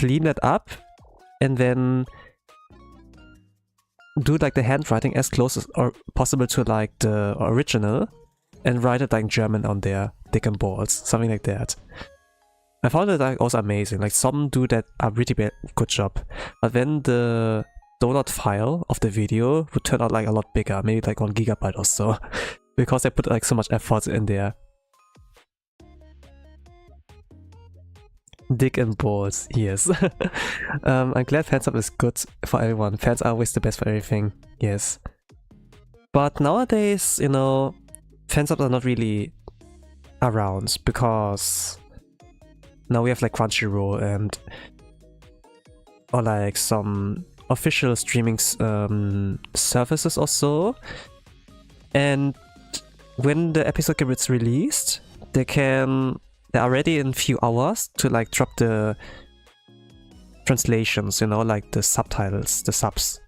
clean that up and then do like the handwriting as close as or possible to like the original and write it like German on there, dick and balls, something like that. I found it like also amazing. Like some do that a really good job, but then the download file of the video would turn out like a lot bigger, maybe like 1 gigabyte or so, because I put like so much effort in there. Dick and balls, yes. I'm glad fansub is good for everyone. Fans are always the best for everything, yes. But nowadays, you know, fansubs are not really around because now we have like Crunchyroll and or like some official streaming services or so. And when the episode gets released, they're ready in a few hours to like drop the translations, you know, like the subtitles, the subs.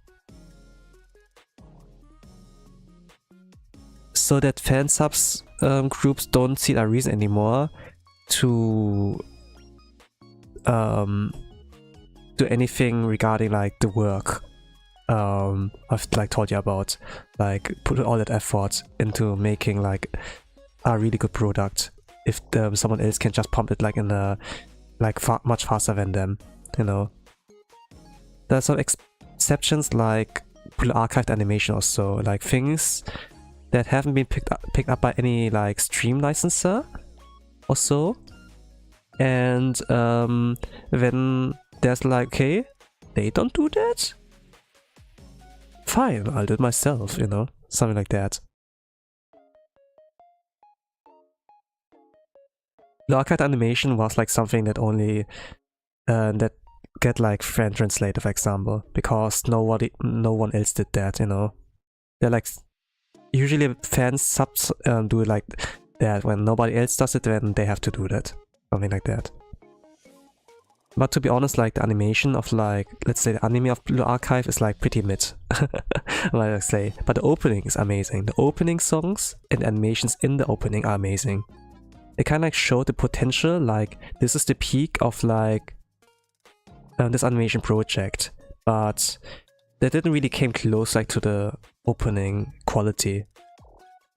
So that fan subs groups don't see a reason anymore to do anything regarding like the work I've like told you about, like put all that effort into making like a really good product if someone else can just pump it like in a like much faster than them, you know. There are some exceptions like archived animation or so, like things that haven't been picked up by any like stream licenser or so. And then there's like, okay, they don't do that? Fine, I'll do it myself, you know, something like that. The archived animation was like something that only that get like fan translated, for example, because no one else did that, you know. They're like usually fan subs do like that. When nobody else does it, then they have to do that, something like that. But to be honest, like the animation of like, let's say the anime of Blue Archive is like pretty mid, like I say. But the opening is amazing. The opening songs and animations in the opening are amazing. They kind of like show the potential, like this is the peak of like this animation project, but they didn't really came close like to the opening quality.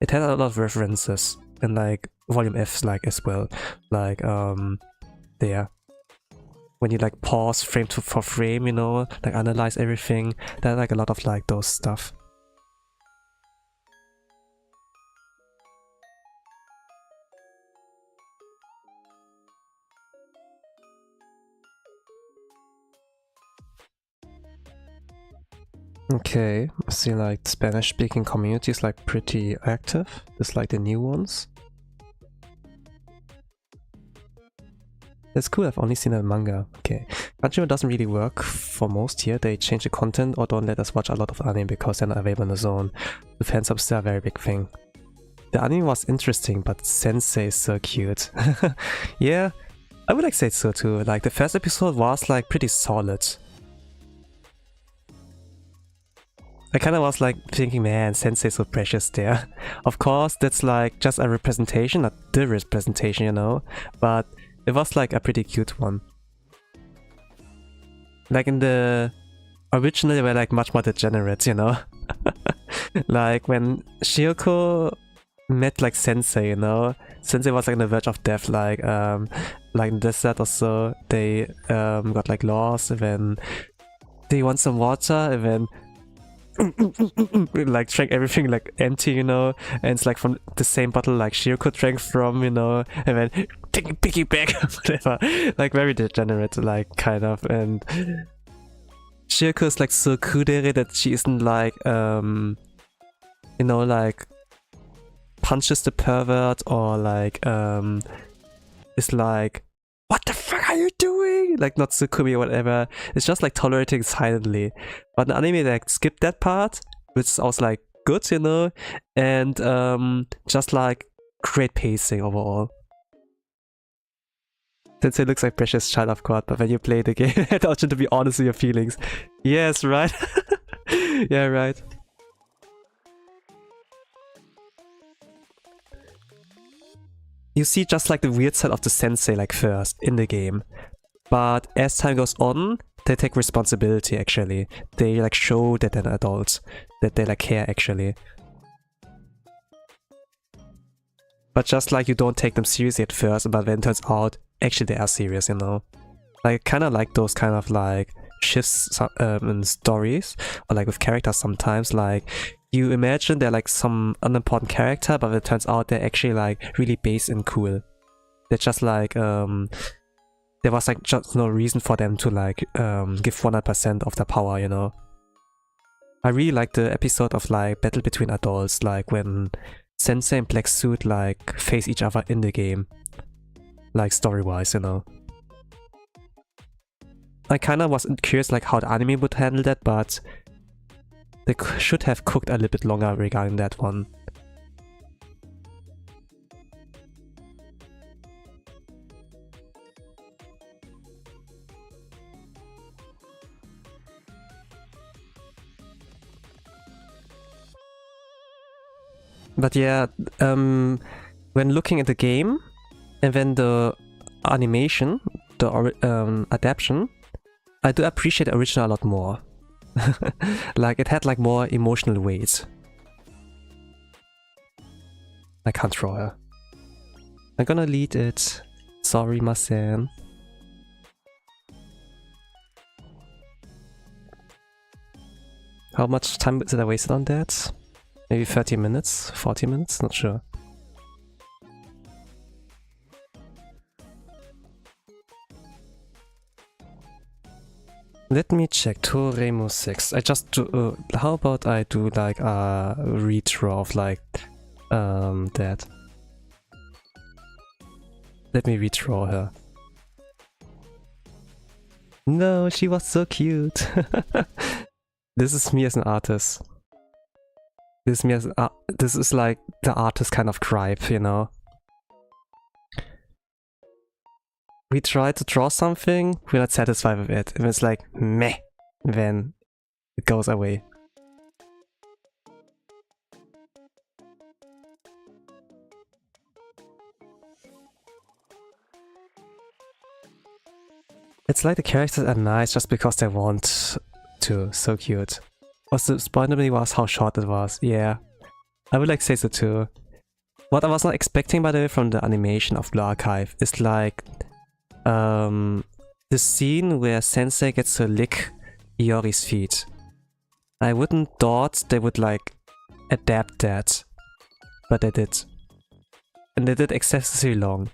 It had a lot of references and like volume Fs like as well, like there. When you like pause frame for frame, you know, like analyze everything, there are like a lot of like those stuff. Okay, I see like Spanish speaking community is like pretty active, just like the new ones. That's cool, I've only seen a manga. Okay. Crunchyroll doesn't really work for most here. They change the content or don't let us watch a lot of anime because they're not available in the zone. The fansubs still a very big thing. The anime was interesting, but Sensei is so cute. Yeah, I would like to say so too. Like the first episode was like pretty solid. I kind of was like thinking, man, Sensei is so precious there. Of course, that's like just a representation, not the representation, you know, but it was like a pretty cute one. Like in the original, they were like much more degenerate, you know. Like when Shioko met like Sensei, you know, Sensei was like on the verge of death, like in desert or so. They got like lost, and then they want some water, and then like drank everything like empty, you know, and it's like from the same bottle like Shioko drank from, you know, and then take it piggyback, whatever, like very degenerate, like kind of. And Shioko is like so kudere that she isn't like you know, like punches the pervert or like is like, what the fuck are you doing? Like not Sukumi or whatever. It's just like tolerating silently. But the anime like skipped that part, which is also like good, you know, and just like great pacing overall. Since it looks like precious child, of course, but when you play the game, I want you to be honest with your feelings. Yes, right? Yeah, right. You see just like the weird side of the sensei like first in the game. But as time goes on, they take responsibility actually. They like show that they're adults, that they like care actually. But just like you don't take them seriously at first, but then it turns out actually they are serious, you know? Like kind of like those kind of like shifts in stories, or like with characters sometimes, like you imagine they're like some unimportant character, but it turns out they're actually like really base and cool. They're just like there was like just no reason for them to like give 100% of their power, you know. I really like the episode of like Battle Between Adults, like when Sensei and Black Suit like face each other in the game, like story-wise, you know. I kind of was curious like how the anime would handle that, but they should have cooked a little bit longer regarding that one. But yeah, when looking at the game and then the animation, the adaptation, I do appreciate the original a lot more. Like it had like more emotional weight. I can't draw her. I'm gonna lead it. Sorry, Masen. How much time did I waste on that? Maybe 30 minutes? 40 minutes? Not sure. Let me check. Toremu 6. I just do. How about I do like a redraw of like that? Let me redraw her. No, she was so cute. This is me as an artist. This is me as this is like the artist kind of gripe, you know. We try to draw something, we're not satisfied with it. And it's like meh, then it goes away. It's like the characters are nice just because they want to. So cute. Also, disappointed was how short it was. Yeah, I would like say so too. What I was not expecting, by the way, from the animation of Blue Archive is like the scene where Sensei gets to lick Iori's feet. I wouldn't thought they would like adapt that, but they did. And they did excessively long.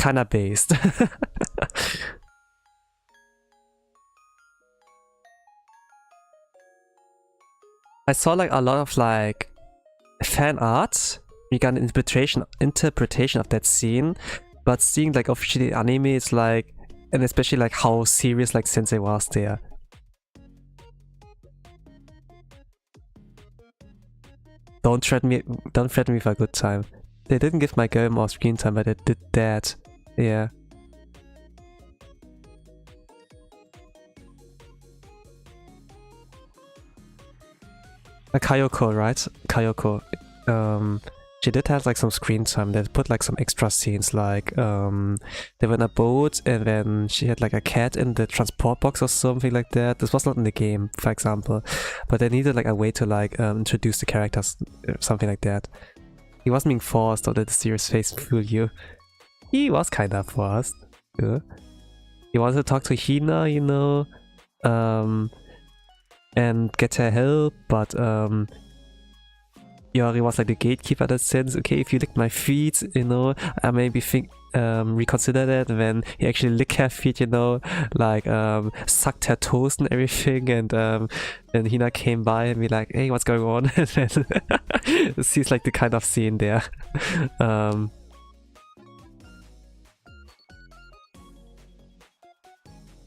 Kinda based. I saw like a lot of like fan art regarding interpretation of that scene, but seeing like officially anime is like, and especially like how serious like Sensei was there. Don't threaten me with a good time. They didn't give my girl more screen time, but they did that. Yeah. Kayoko, right? Kayoko. She did have like some screen time. They put like some extra scenes, like they were in a boat and then she had like a cat in the transport box or something like that. This was not in the game, for example, but they needed like a way to like introduce the characters, something like that. He wasn't being forced, or did the serious face fool you? He was kind of forced. Yeah. He wanted to talk to Hina, you know, and get her help, but Iori was like the gatekeeper in that sense. Okay, if you lick my feet, you know, I maybe think reconsider that. And then he actually licked her feet, you know, like sucked her toes and everything, and Hina came by and be like, hey, what's going on? And then it seems like the kind of scene there.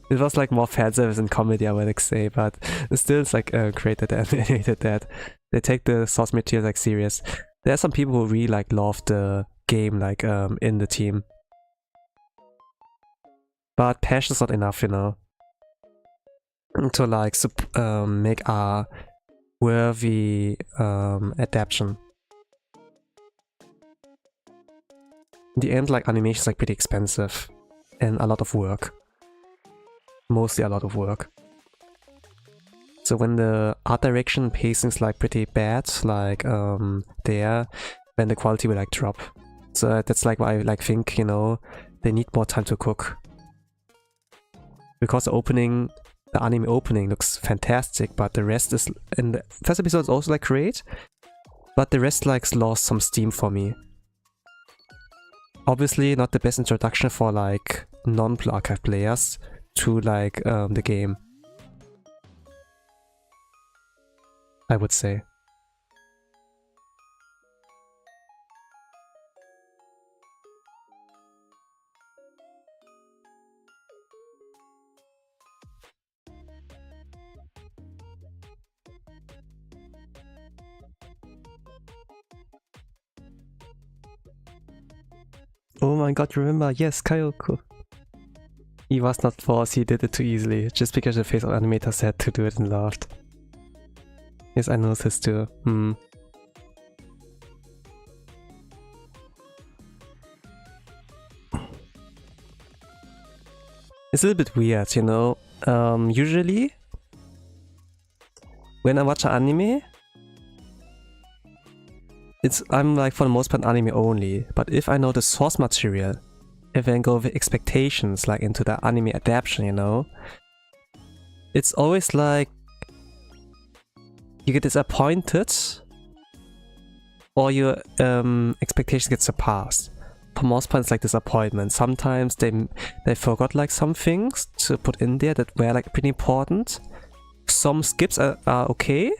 It was like more fan service and comedy, I would say, but still it's like great that they animated that. They take the source material like serious. There are some people who really like love the game like in the team. But passion's not enough, you know, to like make a worthy adaptation. In the end, like animation is like pretty expensive and a lot of work. Mostly a lot of work. So when the art direction pacing is like pretty bad, like then the quality will like drop. So that's like why I like think, you know, they need more time to cook. Because the anime opening looks fantastic, but the rest is, in the first episode is also like great, but the rest like lost some steam for me. Obviously not the best introduction for like non-Blue Archive players to like the game, I would say. Oh my god, remember, yes, Kyoko. He was not forced, he did it too easily, just because the face of animator said to do it and laughed. Yes, I noticed too. It's a little bit weird, you know. Usually, when I watch an anime, I'm like for the most part anime only. But if I know the source material, if I then go with expectations like into the anime adaptation, you know, it's always like you get disappointed or your expectations get surpassed. For most part, it's like disappointment. Sometimes they forgot like some things to put in there that were like pretty important. Some skips are okay,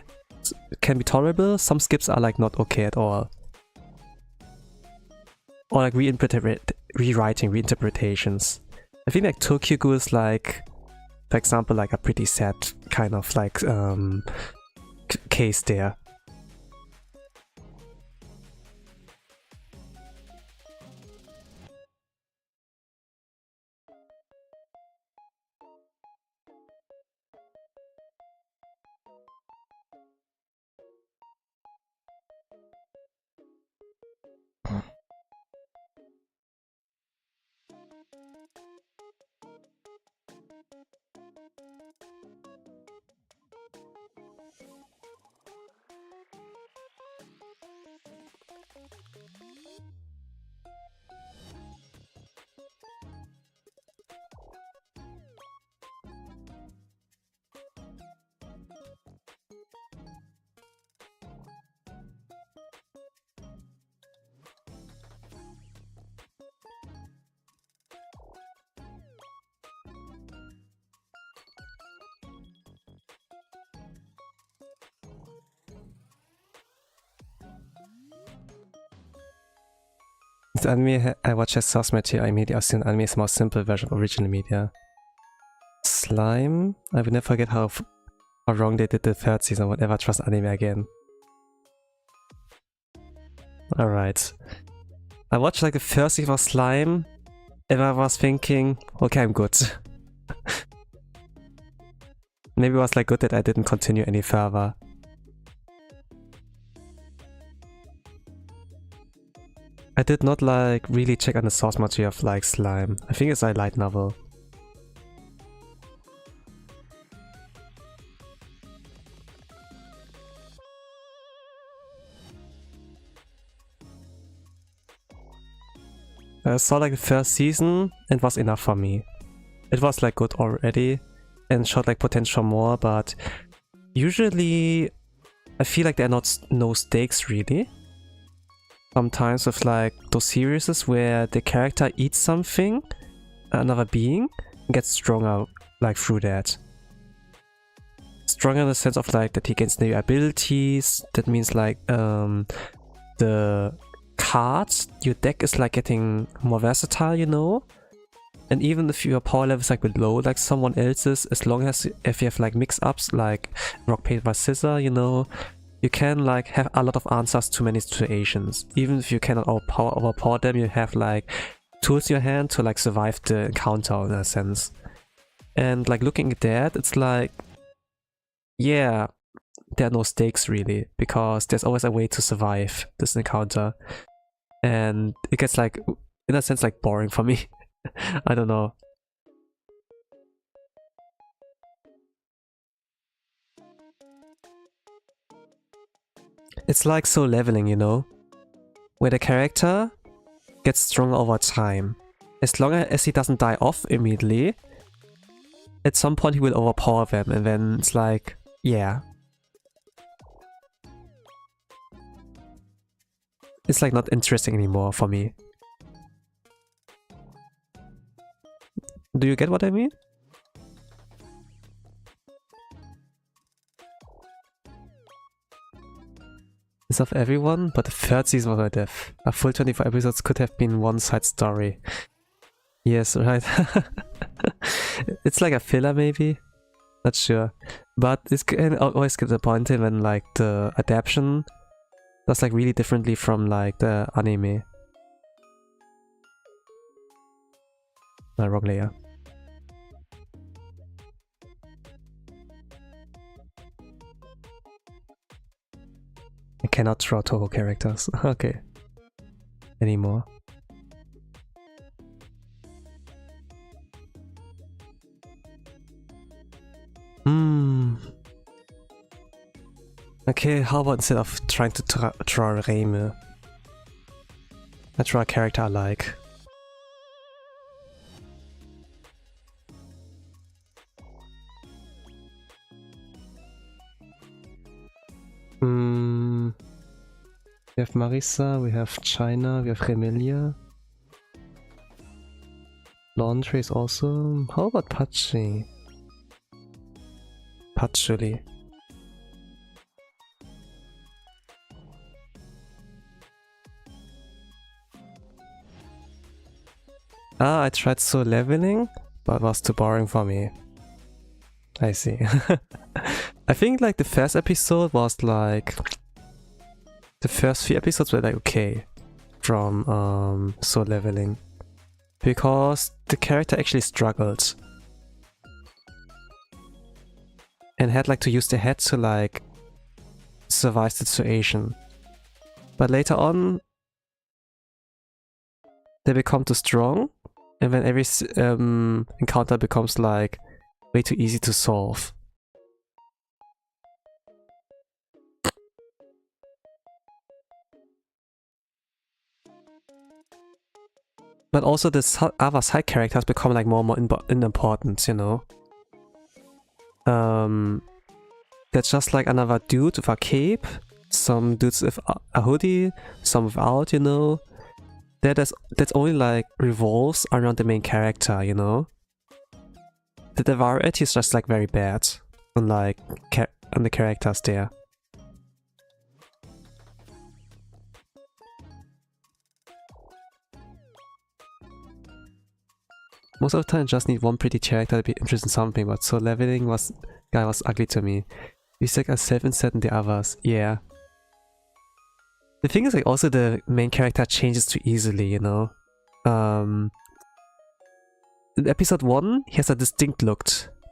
can be tolerable. Some skips are like not okay at all. Or like rewriting, reinterpretations. I think like Tokyo Ghoul is like, for example, like a pretty sad kind of like case there. The anime I watch as source material, I immediately assume anime is a more simple version of original media. Slime? I will never forget how wrong they did the third season, whatever, trust anime again. Alright. I watched like the first season of Slime, and I was thinking, okay, I'm good. Maybe it was like good that I didn't continue any further. I did not like really check on the source material of like Slime. I think it's a light novel. I saw like the first season and was enough for me. It was like good already and showed like potential more, but usually I feel like there are no stakes really. Sometimes with like those series where the character eats something, another being, and gets stronger like through that. Stronger in the sense of like that he gains new abilities. That means like the cards, your deck is like getting more versatile, you know? And even if your power level is like below like someone else's, as long as if you have like mix-ups like rock, paper, scissors, you know, you can like have a lot of answers to many situations. Even if you cannot overpower them, you have like tools in your hand to like survive the encounter in a sense. And like looking at that, it's like, yeah, there are no stakes really, because there's always a way to survive this encounter. And it gets like in a sense like boring for me. I don't know. It's like soul leveling, you know? Where the character gets stronger over time. As long as he doesn't die off immediately, at some point he will overpower them, and then it's like, yeah. It's like not interesting anymore for me. Do you get what I mean? It's of everyone, but the third season was my death. A full 24 episodes could have been one side story. Yes, right. It's like a filler maybe? Not sure. But it can always get disappointing when like the adaptation does like really differently from like the anime. Wrong layer. I cannot draw Toho characters. Okay. Anymore. Okay, how about instead of trying to draw Reime, I draw a character I like. We have Marissa, we have China, we have Remelia. Laundry is awesome. How about Pachi? Patchouli. Ah, I tried soul leveling, but it was too boring for me. I see. I think like the first episode was like... The first few episodes were like okay from soul leveling. Because the character actually struggled. And had like to use the head to like survive the situation. But later on they become too strong, and then every encounter becomes like way too easy to solve. But also the other side characters become like more and more unimportant, you know? That's just like another dude with a cape, some dudes with a hoodie, some without, you know? That's only like revolves around the main character, you know? The variety is just like very bad on like on the characters there. Most of the time I just need one pretty character to be interested in something, but so leveling guy was ugly to me. He's like a self-insert in the others, yeah. The thing is like also the main character changes too easily, you know? In episode 1, he has a distinct look.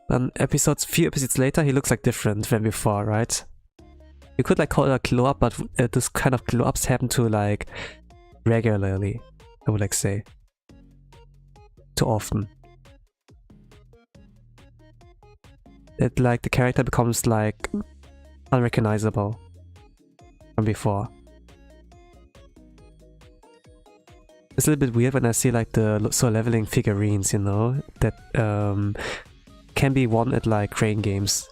Few episodes later, he looks like different than before, right? You could like call it a glow up, but this kind of glow ups happen to like regularly, I would like say. Too often. It like the character becomes like unrecognizable from before. It's a little bit weird when I see like the soul leveling figurines, you know, that can be won at like crane games.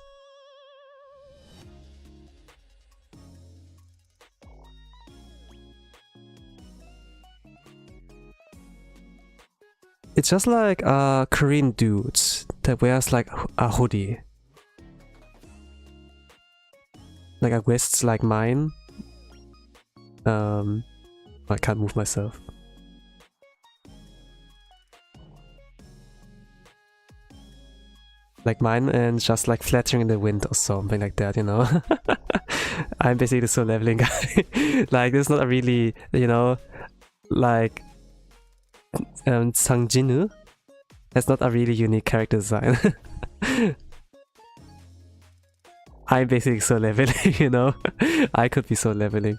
It's just like a Korean dude that wears like a hoodie. Like a vest like mine. I can't move myself. Like mine, and just like flattering in the wind or something like that, you know? I'm basically the soul leveling guy. Like, there's not a really, you know, like Sang Jinu has not a really unique character design. I'm basically soul leveling, you know? I could be soul leveling.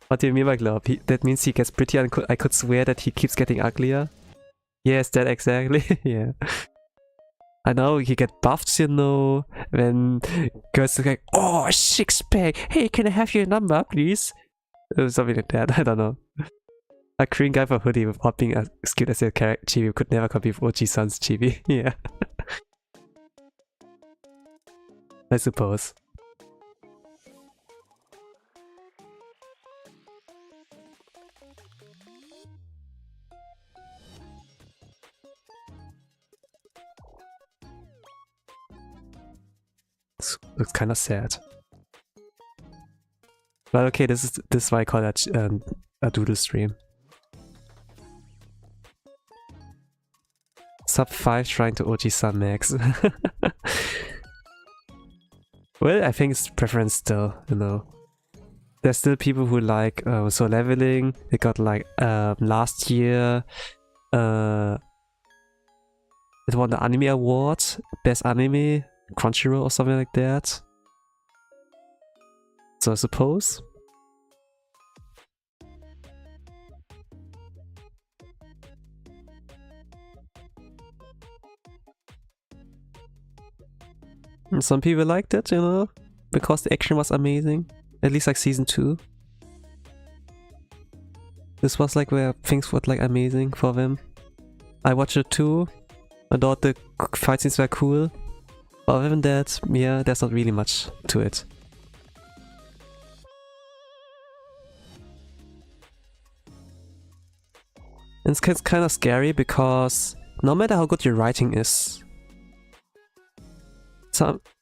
What do you mean by glow up? That means he gets prettier and I could swear that he keeps getting uglier. Yes, that exactly. Yeah. I know he get buffed, you know, when girls are like, oh, 6-pack, hey, can I have your number, please? Or something like that, I don't know. A Korean guy for hoodie without being as cute as a chibi could never compete with OG-san's chibi. Yeah. I suppose. Looks kind of sad. But okay, this is why I call that a doodle stream. Sub 5 trying to OG-san max. Well, I think it's preference still, you know. There's still people who like so leveling. They got like last year it won the anime award, best anime, Crunchyroll or something like that. So I suppose. And some people liked it, you know, because the action was amazing. At least like season 2. This was like where things were like amazing for them. I watched it too. I thought the fight scenes were cool. But other than that, yeah, there's not really much to it. And it's kind of scary because no matter how good your writing is,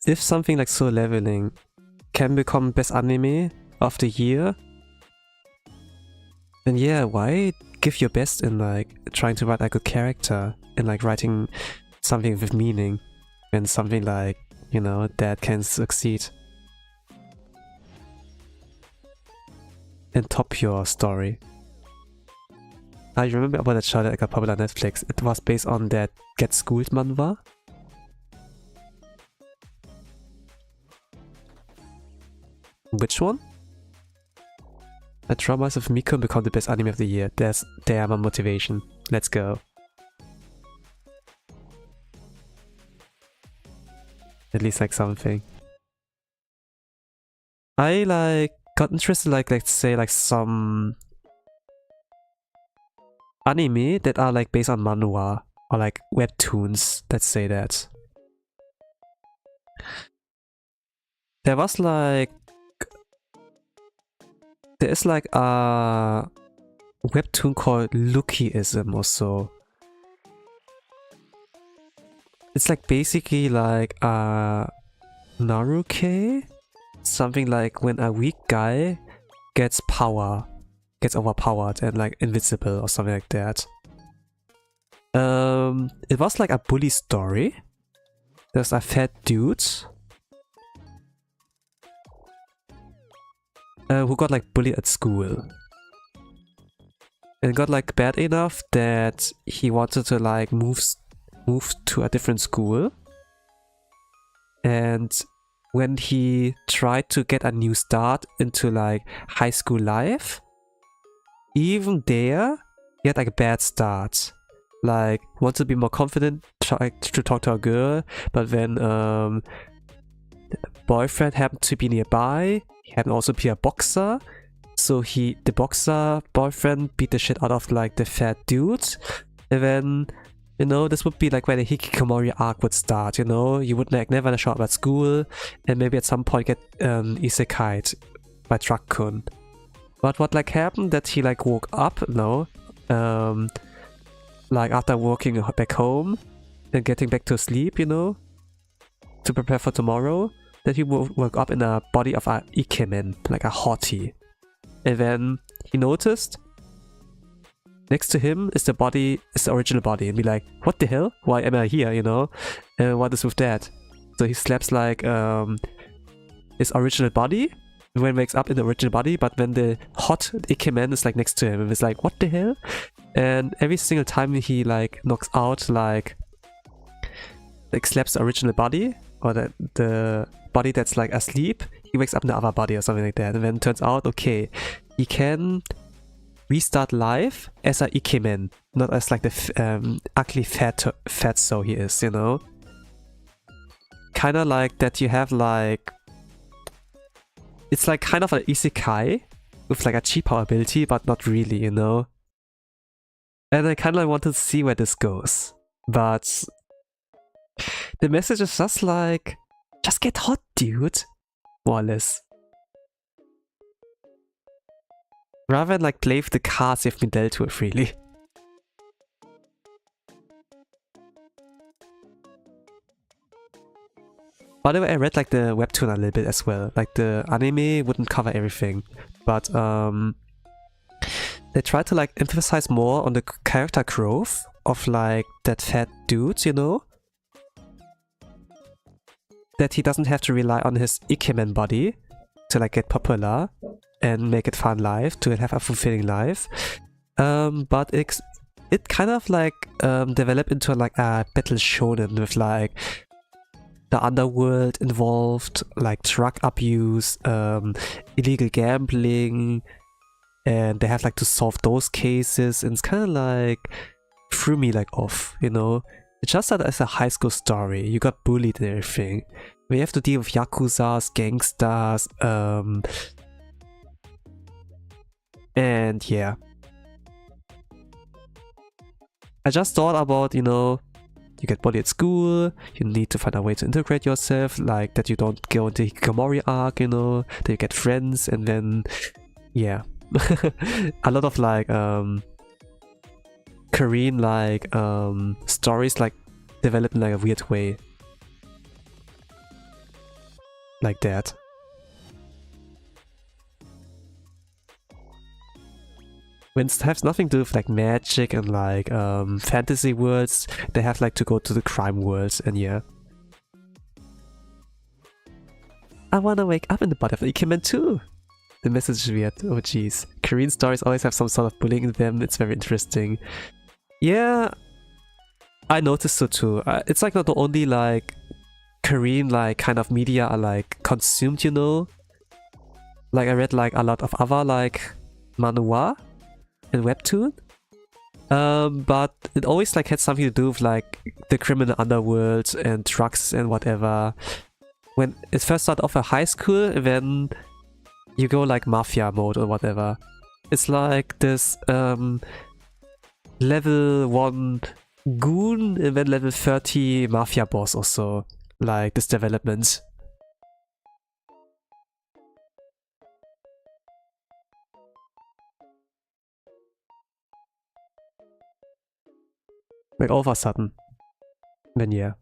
if something like Soul Leveling can become best anime of the year, then yeah, why give your best in like trying to write a good character and like writing something with meaning when something like, you know, that can succeed and top your story. I remember about that show that got popular on Netflix. It was based on that Get Schooled manhwa. Which one? I try myself Miko become the best anime of the year. There my motivation. Let's go. At least like something. I like got interested like let's say like some anime that are like based on manhwa or like webtoons, let's say that. There was like there is like a webtoon called Lookieism or so. It's like basically like a Naruke, something like when a weak guy gets overpowered and like invincible or something like that. It was like a bully story. There's a fat dude who got like bullied at school. And got like bad enough that he wanted to like move to a different school. And when he tried to get a new start into like high school life, even there he had like a bad start. Like wanted to be more confident, tried to talk to a girl, but then the boyfriend happened to be nearby. He happened also to be a boxer. So the boxer boyfriend beat the shit out of like the fat dude. And then, you know, this would be like where the Hikikomori arc would start, you know? You would like never show up at school and maybe at some point get isekai'd by Truck-kun. But what like happened that he like woke up, no? Like after walking back home and getting back to sleep, you know? To prepare for tomorrow. That he woke up in a body of a ikemen, like a hottie. And then he noticed next to him is the original body, and be like, what the hell? Why am I here, you know? And what is with that? So he slaps like his original body when he wakes up in the original body, but when the hot ikemen is like next to him, and it's like, what the hell? And every single time he like knocks out like slaps the original body, or the body that's like asleep, he wakes up in the other body or something like that. And then it turns out, okay, he can restart life as a ikemen, not as like the ugly fatso he is, you know? Kinda like that you have like... It's like kind of an isekai with like a chi power ability, but not really, you know? And I kinda want to see where this goes. But the message is just like, just get hot, dude. More or less. Rather than like play with the cards you've been dealt with, really. By the way, I read like the webtoon a little bit as well. Like the anime wouldn't cover everything, but they try to like emphasize more on the character growth of like that fat dude, you know? That he doesn't have to rely on his ikemen body to like get popular and make it fun life, to have a fulfilling life. But it kind of like developed into like a battle shonen with like the underworld involved, like drug abuse, illegal gambling, and they have like to solve those cases, and it's kind of like threw me like off, you know? It just started as a high school story. You got bullied and everything. We have to deal with yakuzas, gangsters, and yeah. I just thought about, you know, you get bullied at school, you need to find a way to integrate yourself, like that you don't go into Hikikomori arc, you know, that you get friends, and then, yeah. A lot of like, Korean like, stories like develop in like a weird way. Like that. When it has nothing to do with like magic and like fantasy worlds, they have like to go to the crime worlds, and yeah. I wanna wake up in the body of the ikemen too! The message is weird, oh jeez. Korean stories always have some sort of bullying in them, it's very interesting. Yeah, I noticed so too. It's like not the only like Korean like kind of media are like consumed, you know? Like I read like a lot of other like manhwa and webtoon, but it always like had something to do with like the criminal underworld and drugs and whatever. When it first started off at high school, and then you go like mafia mode or whatever. It's like this level 1 goon and then level 30 mafia boss or so. Like this development. Like all of a sudden. Then yeah.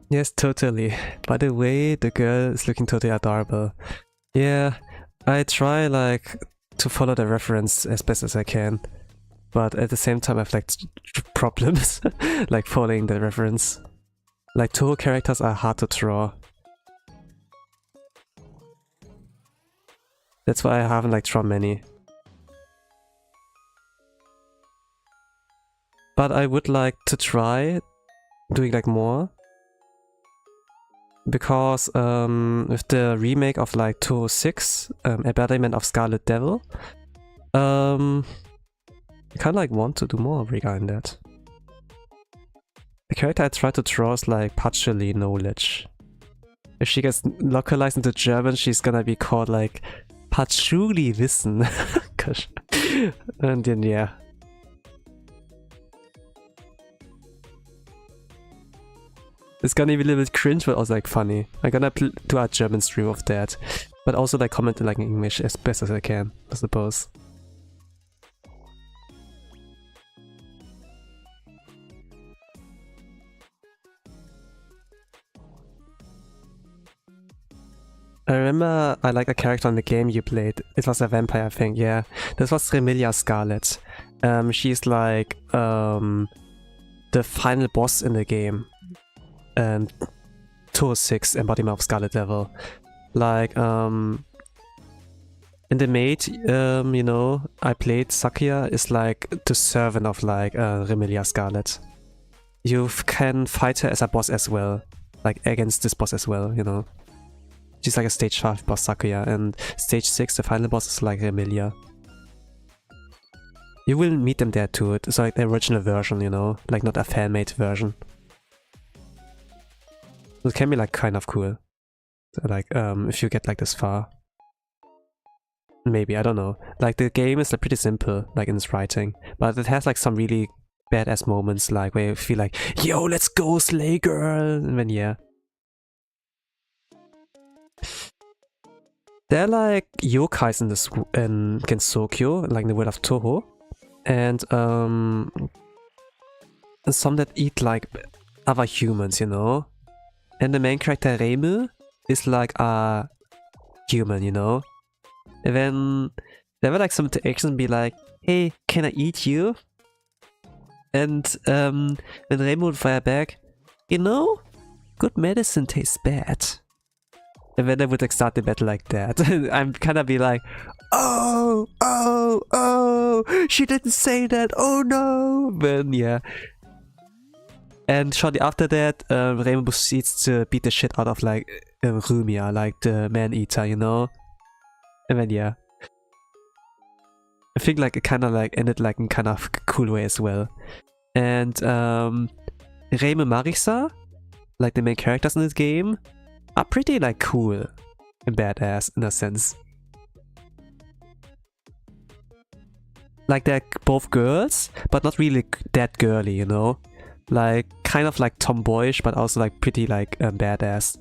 Yes, totally. By the way, the girl is looking totally adorable. Yeah, I try like to follow the reference as best as I can, but at the same time I have like problems like following the reference. Like Toho characters are hard to draw. That's why I haven't like drawn many. But I would like to try doing like more. Because with the remake of like 206, Embodiment of Scarlet Devil, I kinda like want to do more regarding that. The character I try to draw is like partially knowledge. If she gets localized into German, she's gonna be called like Patchouli Wissen. Gosh. And then yeah. It's gonna be a little bit cringe, but also like funny. I'm gonna do a German stream of that, but also like comment like in English as best as I can, I suppose. I remember I like a character on the game you played. It was a vampire thing, yeah. This was Remilia Scarlet. She's like the final boss in the game. And Toho 6 embodiment of Scarlet Devil. Like, in the maid, you know, I played Sakuya is like the servant of like Remilia Scarlet. You can fight her as a boss as well, like against this boss as well, you know. She's like a stage 5 boss Sakuya, and stage 6, the final boss, is like Remilia. You will meet them there too. It's like the original version, you know, like not a fan-made version. It can be like kind of cool. Like, if you get like this far. Maybe, I don't know. Like, the game is like pretty simple, like in its writing. But it has like some really badass moments, like where you feel like, yo, let's go slay girl! And then yeah. There are like yokais in this in Gensokyo, like in the world of Toho. And some that eat like other humans, you know? And the main character Reimu is like a human, you know? And then there were like some interactions be like, hey, can I eat you? And when Reimu would fire back, you know, good medicine tastes bad. And then I would like start the battle like that. I'm kind of be like, oh, she didn't say that, oh no! Then yeah. And shortly after that, Reimu proceeds to beat the shit out of like Rumia, like the man-eater, you know? And then yeah. I think like it kind of like ended like in kind of cool way as well. And Reimu Marisa, like the main characters in this game, are pretty like cool and badass in a sense. Like they're both girls, but not really that girly, you know? Like kind of like tomboyish, but also like pretty like badass.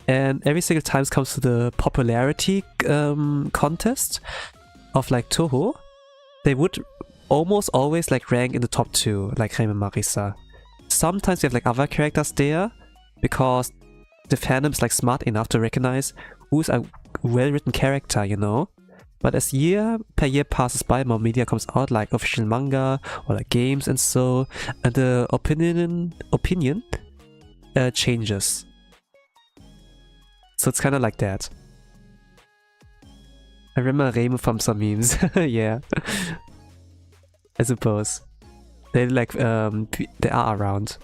And every single time it comes to the popularity contest of like Toho, they would almost always like rank in the top 2, like Reimu Marisa. Sometimes you have like other characters there, because the fandom is like smart enough to recognize who's a well-written character, you know? But as year per year passes by, more media comes out, like official manga or like games and so, and the opinion changes. So it's kind of like that. I remember Reimu from some memes. Yeah, I suppose they like they are around.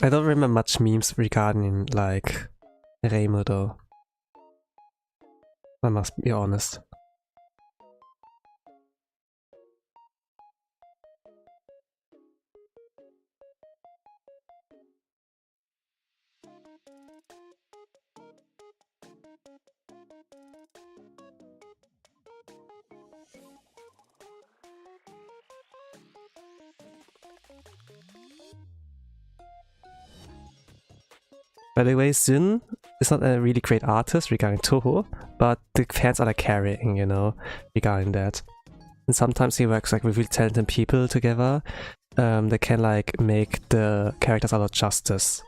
I don't remember much memes regarding like Reimu though. I must be honest. By the way, Zin is not a really great artist regarding Toho, but the fans are like carrying, you know, regarding that. And sometimes he works like with really talented people together. They can like make the characters a lot justice.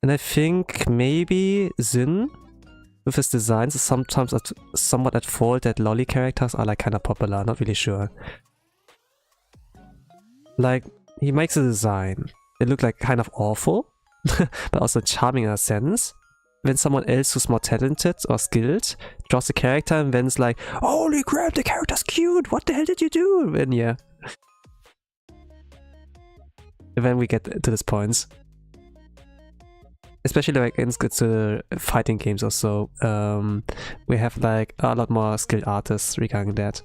And I think maybe Zin, with his designs, is sometimes somewhat at fault that lolly characters are like kind of popular, not really sure. Like, he makes a design. They look like kind of awful, but also charming in a sense. When someone else who's more talented or skilled draws the character and then it's like, holy crap, the character's cute, what the hell did you do? And yeah. And then we get to this point. Especially like in fighting games or so, we have like a lot more skilled artists regarding that.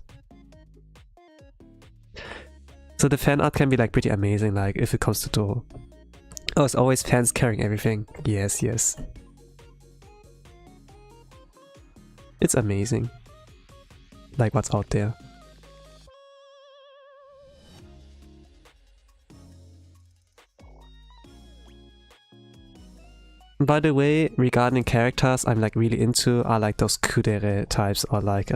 So the fan art can be like pretty amazing, like if it comes to Toho. Oh, it's always fans carrying everything. Yes, yes. It's amazing. Like what's out there. By the way, regarding characters I'm like really into are like those kudere types or like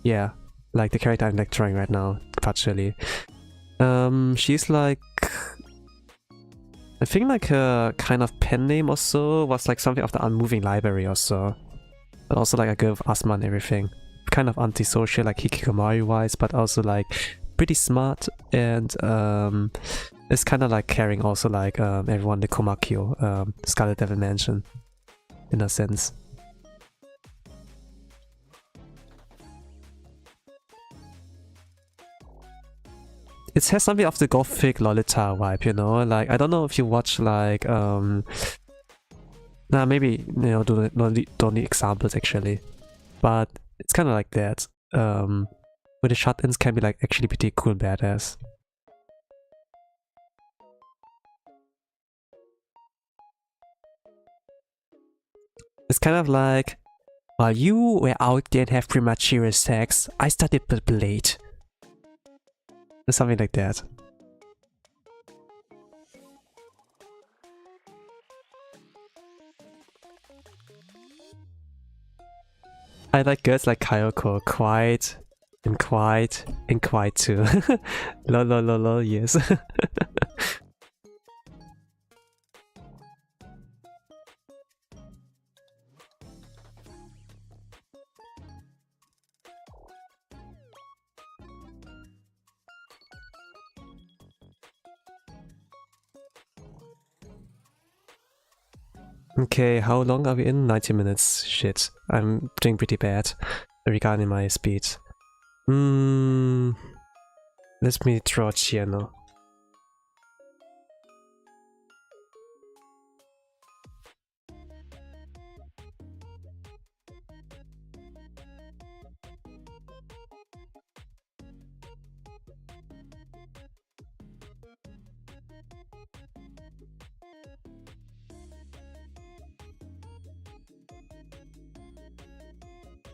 yeah, like the character I'm like drawing right now, partially. She's like, I think like her kind of pen name or so was like something of the unmoving library or so. But also like a girl with asthma and everything. Kind of antisocial, like hikikomori wise, but also like pretty smart, and it's kind of like caring also like everyone the Komakyo, Scarlet Devil Mansion, in a sense. It has something of the gothic Lolita vibe, you know? Like, I don't know if you watch like nah, maybe, you know, don't need examples actually, but it's kind of like that. Where the shut-ins can be like actually pretty cool badass. It's kind of like, while you were out there and have premature sex, I studied the blade. Something like that. I like girls like Kyoko, quiet and quiet and quiet too. Lol lol lol lol, yes. Okay, how long are we in? 90 minutes. Shit, I'm doing pretty bad regarding my speed. Let me draw Chieno.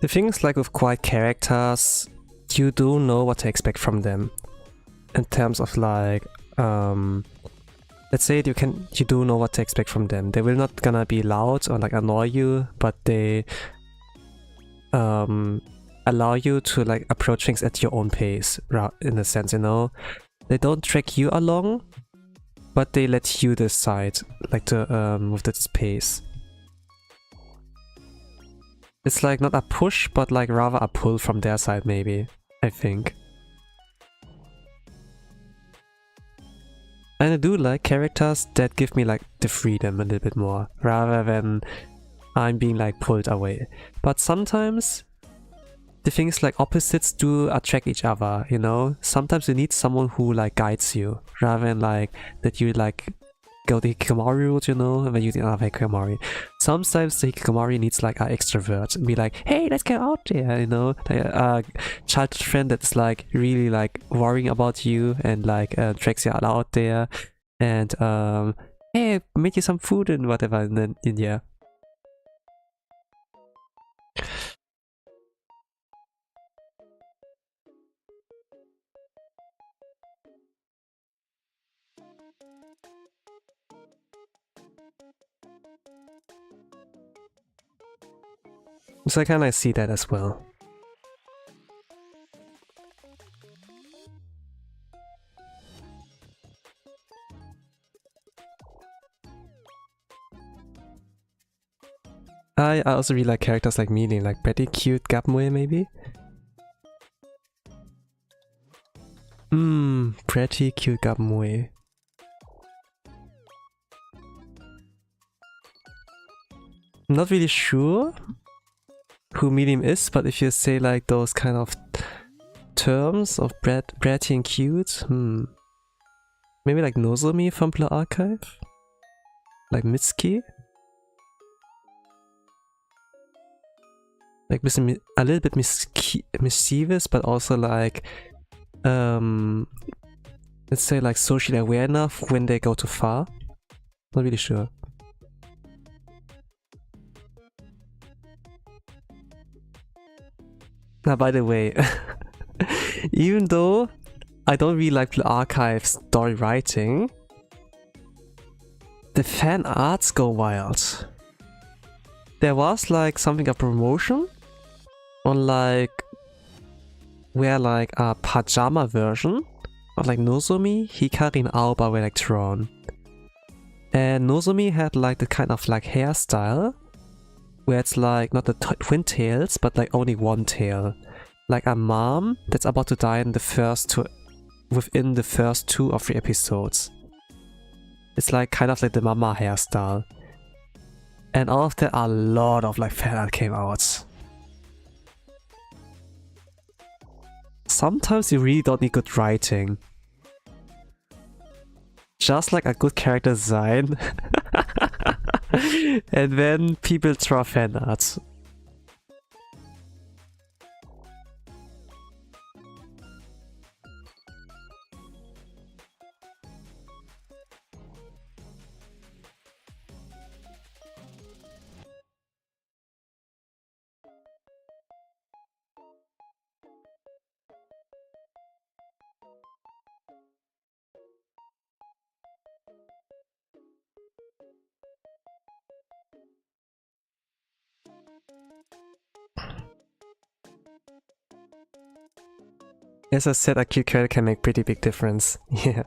The thing is, like with quiet characters, you do know what to expect from them. In terms of like, let's say you do know what to expect from them. They will not gonna be loud or like annoy you, but they allow you to like approach things at your own pace, in a sense, you know? They don't drag you along, but they let you decide, like to with this pace. It's like not a push, but like rather a pull from their side, maybe, I think. And I do like characters that give me like the freedom a little bit more, rather than I'm being like pulled away. But sometimes the things like opposites do attract each other, you know? Sometimes you need someone who like guides you, rather than like that you like go the hikikomori route, you know, when you do not have hikikomori. Sometimes the hikikomori needs like an extrovert and be like, hey, let's get out there, you know, like a childhood friend that's like really like worrying about you and like drags you out there and hey, make you some food and whatever, and then yeah. So I kind of see that as well. I also really like characters like Mealy, like pretty cute Gapmue maybe? Pretty cute Gapmue. I'm not really sure who Medium is, but if you say like those kind of terms of bratty and cute, maybe like Nozomi from Blue Archive? Like Mitsuki? Like a little bit mischievous, but also like let's say like socially aware enough when they go too far. Not really sure. Now, by the way, even though I don't really like the archive story writing, the fan arts go wild. There was like something of promotion on like where like a pajama version of like Nozomi, Hikari, and Aoba were like drawn. And Nozomi had like the kind of like hairstyle where it's like not the twin tails, but like only one tail. Like a mom that's about to die in within the first 2 or 3 episodes. It's like kind of like the mama hairstyle. And all of that, a lot of like fan art came out. Sometimes you really don't need good writing. Just like a good character design. And then people draw fan art. As I said, a cute character can make pretty big difference. Yeah.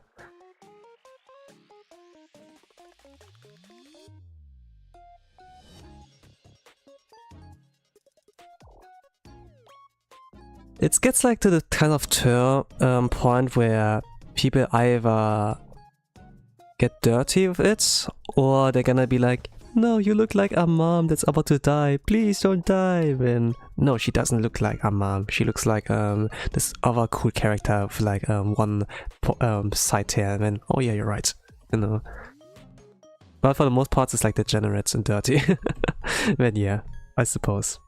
It gets like to the kind of point where people either get dirty with it, or they're gonna be like, no, you look like a mom that's about to die, please don't die. And no, she doesn't look like a mom. She looks like this other cool character with like one side tail, and then, oh yeah, you're right, you know. But for the most part, it's like degenerate and dirty. Then yeah, I suppose.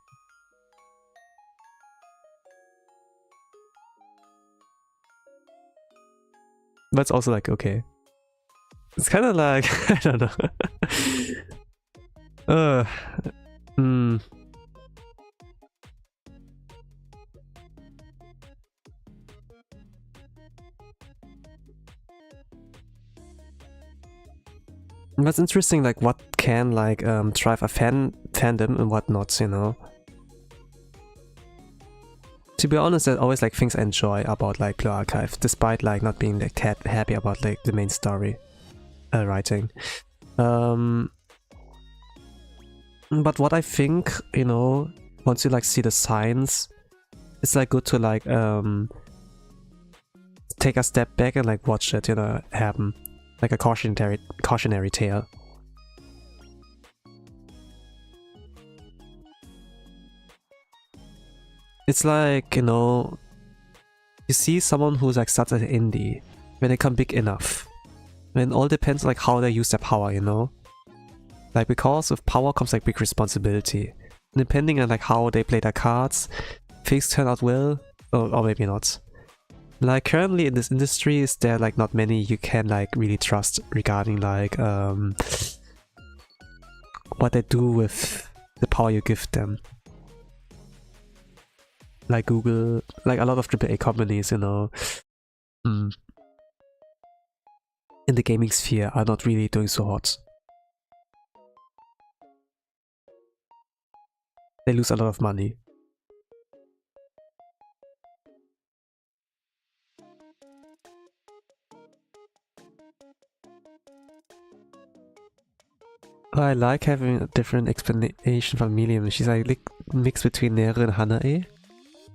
But it's also like, okay. It's kind of like, I don't know. That's interesting, like what can like drive a fandom and what not, you know. To be honest, there's always like things I enjoy about like Blue Archive, despite like not being like that happy about like the main story writing. But what I think, you know, once you like see the signs, it's like good to like take a step back and like watch it, you know, happen. Like a cautionary tale. It's like, you know, you see someone who's like started indie, when they come big enough. When it all depends like how they use their power, you know? Like because with power comes like big responsibility. And depending on like how they play their cards, things turn out well, or maybe not. Like currently in this industry, is there like not many you can like really trust regarding like what they do with the power you give them. Like Google, like a lot of AAA companies, you know, in the gaming sphere are not really doing so hot. They lose a lot of money. I like having a different explanation from Milium. She's like mix between Nere and Hanae.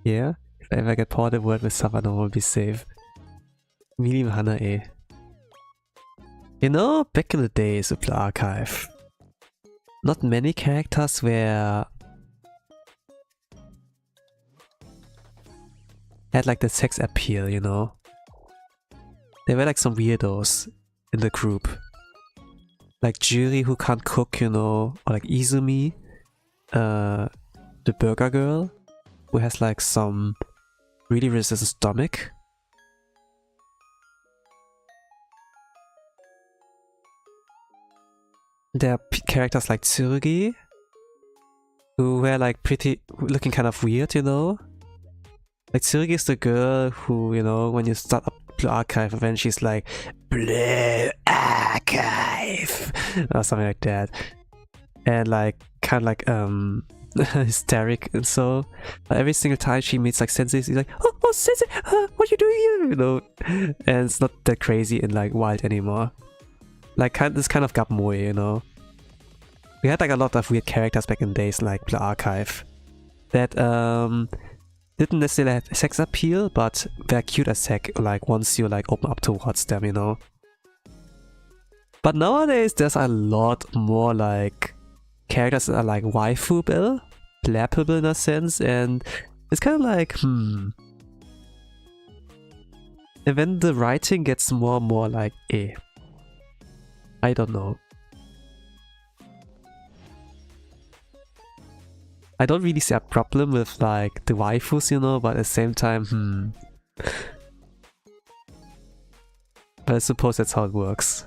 Yeah, if I ever get poured, the word with Savannah will be safe. Milium Hanae. You know, back in the days of the archive, not many characters were had like the sex appeal, you know. There were like some weirdos in the group. Like Juri who can't cook, you know, or like Izumi, the burger girl, who has like some really resistant stomach. There are characters like Tsurugi, who were like looking kind of weird, you know? Like Tsurugi is the girl who, you know, when you start up Blue Archive, and then she's like, Blue Archive, or something like that. And like, kind of like, hysteric and so. But every single time she meets like senseis, she's like, oh sensei, what you doing here? You know, and it's not that crazy and like wild anymore. Like this kind of got more, you know. We had like a lot of weird characters back in days like the archive that didn't necessarily have sex appeal, but they're cute as heck like once you like open up towards them, you know. But nowadays there's a lot more like characters that are like waifuable, flappable in a sense, and it's kind of like And then the writing gets more and more like I don't know. I don't really see a problem with like the waifus, you know, but at the same time, But I suppose that's how it works.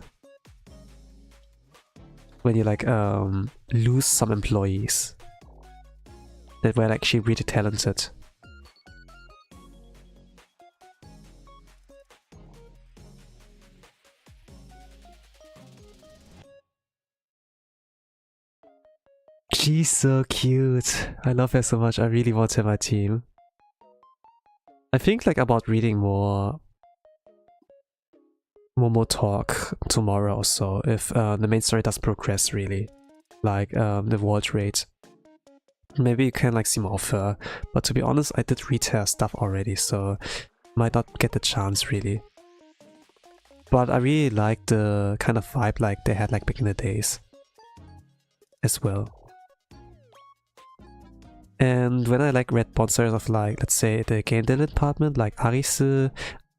When you like lose some employees that were actually really talented. She's so cute. I love her so much. I really want her on my team. I think like about reading more talk tomorrow or so if the main story does progress really. Like the world rate. Maybe you can like see more of her. But to be honest, I did read her stuff already, so might not get the chance really. But I really like the kind of vibe like they had like back in the days as well. And when I like read monsters of like, let's say the game department, like Arisu,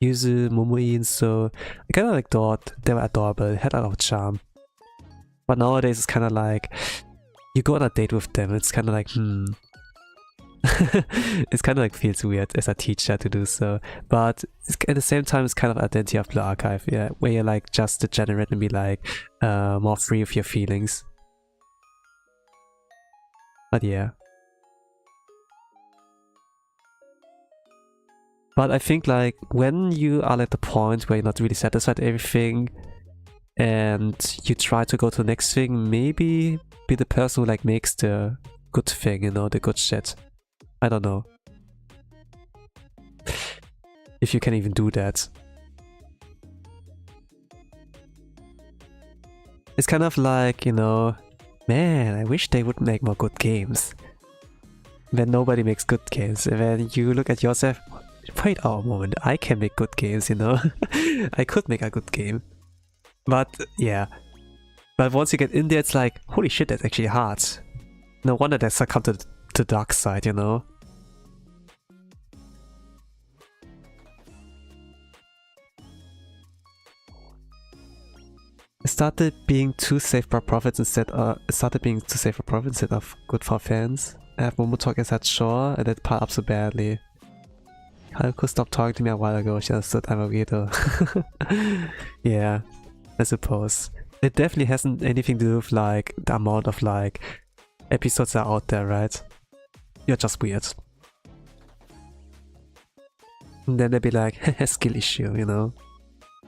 Yuzu, Momoi, and so I kind of like thought they were adorable, had a lot of charm. But nowadays it's kind of like, you go on a date with them, it's kind of like, It's kind of like feels weird as a teacher to do so. But at the same time, it's kind of identity of the archive, yeah, where you're like just degenerate and be like more free of your feelings. But yeah. But I think like when you are at the point where you're not really satisfied with everything and you try to go to the next thing, maybe be the person who like makes the good thing, you know, the good shit. I don't know. If you can even do that. It's kind of like, you know, man, I wish they would make more good games. Then nobody makes good games, and then you look at yourself, wait a moment, I can make good games, you know? I could make a good game. But yeah. But once you get in there, it's like, holy shit, that's actually hard. No wonder they succumb to the dark side, you know? It started being too safe for profits instead of good for fans. I have Momo talk as that sure, and that part up so badly. Haruko stopped talking to me a while ago, she understood I'm a weirdo. Yeah, I suppose. It definitely hasn't anything to do with like the amount of like episodes that are out there, right? You're just weird. And then they'd be like, skill issue, you know?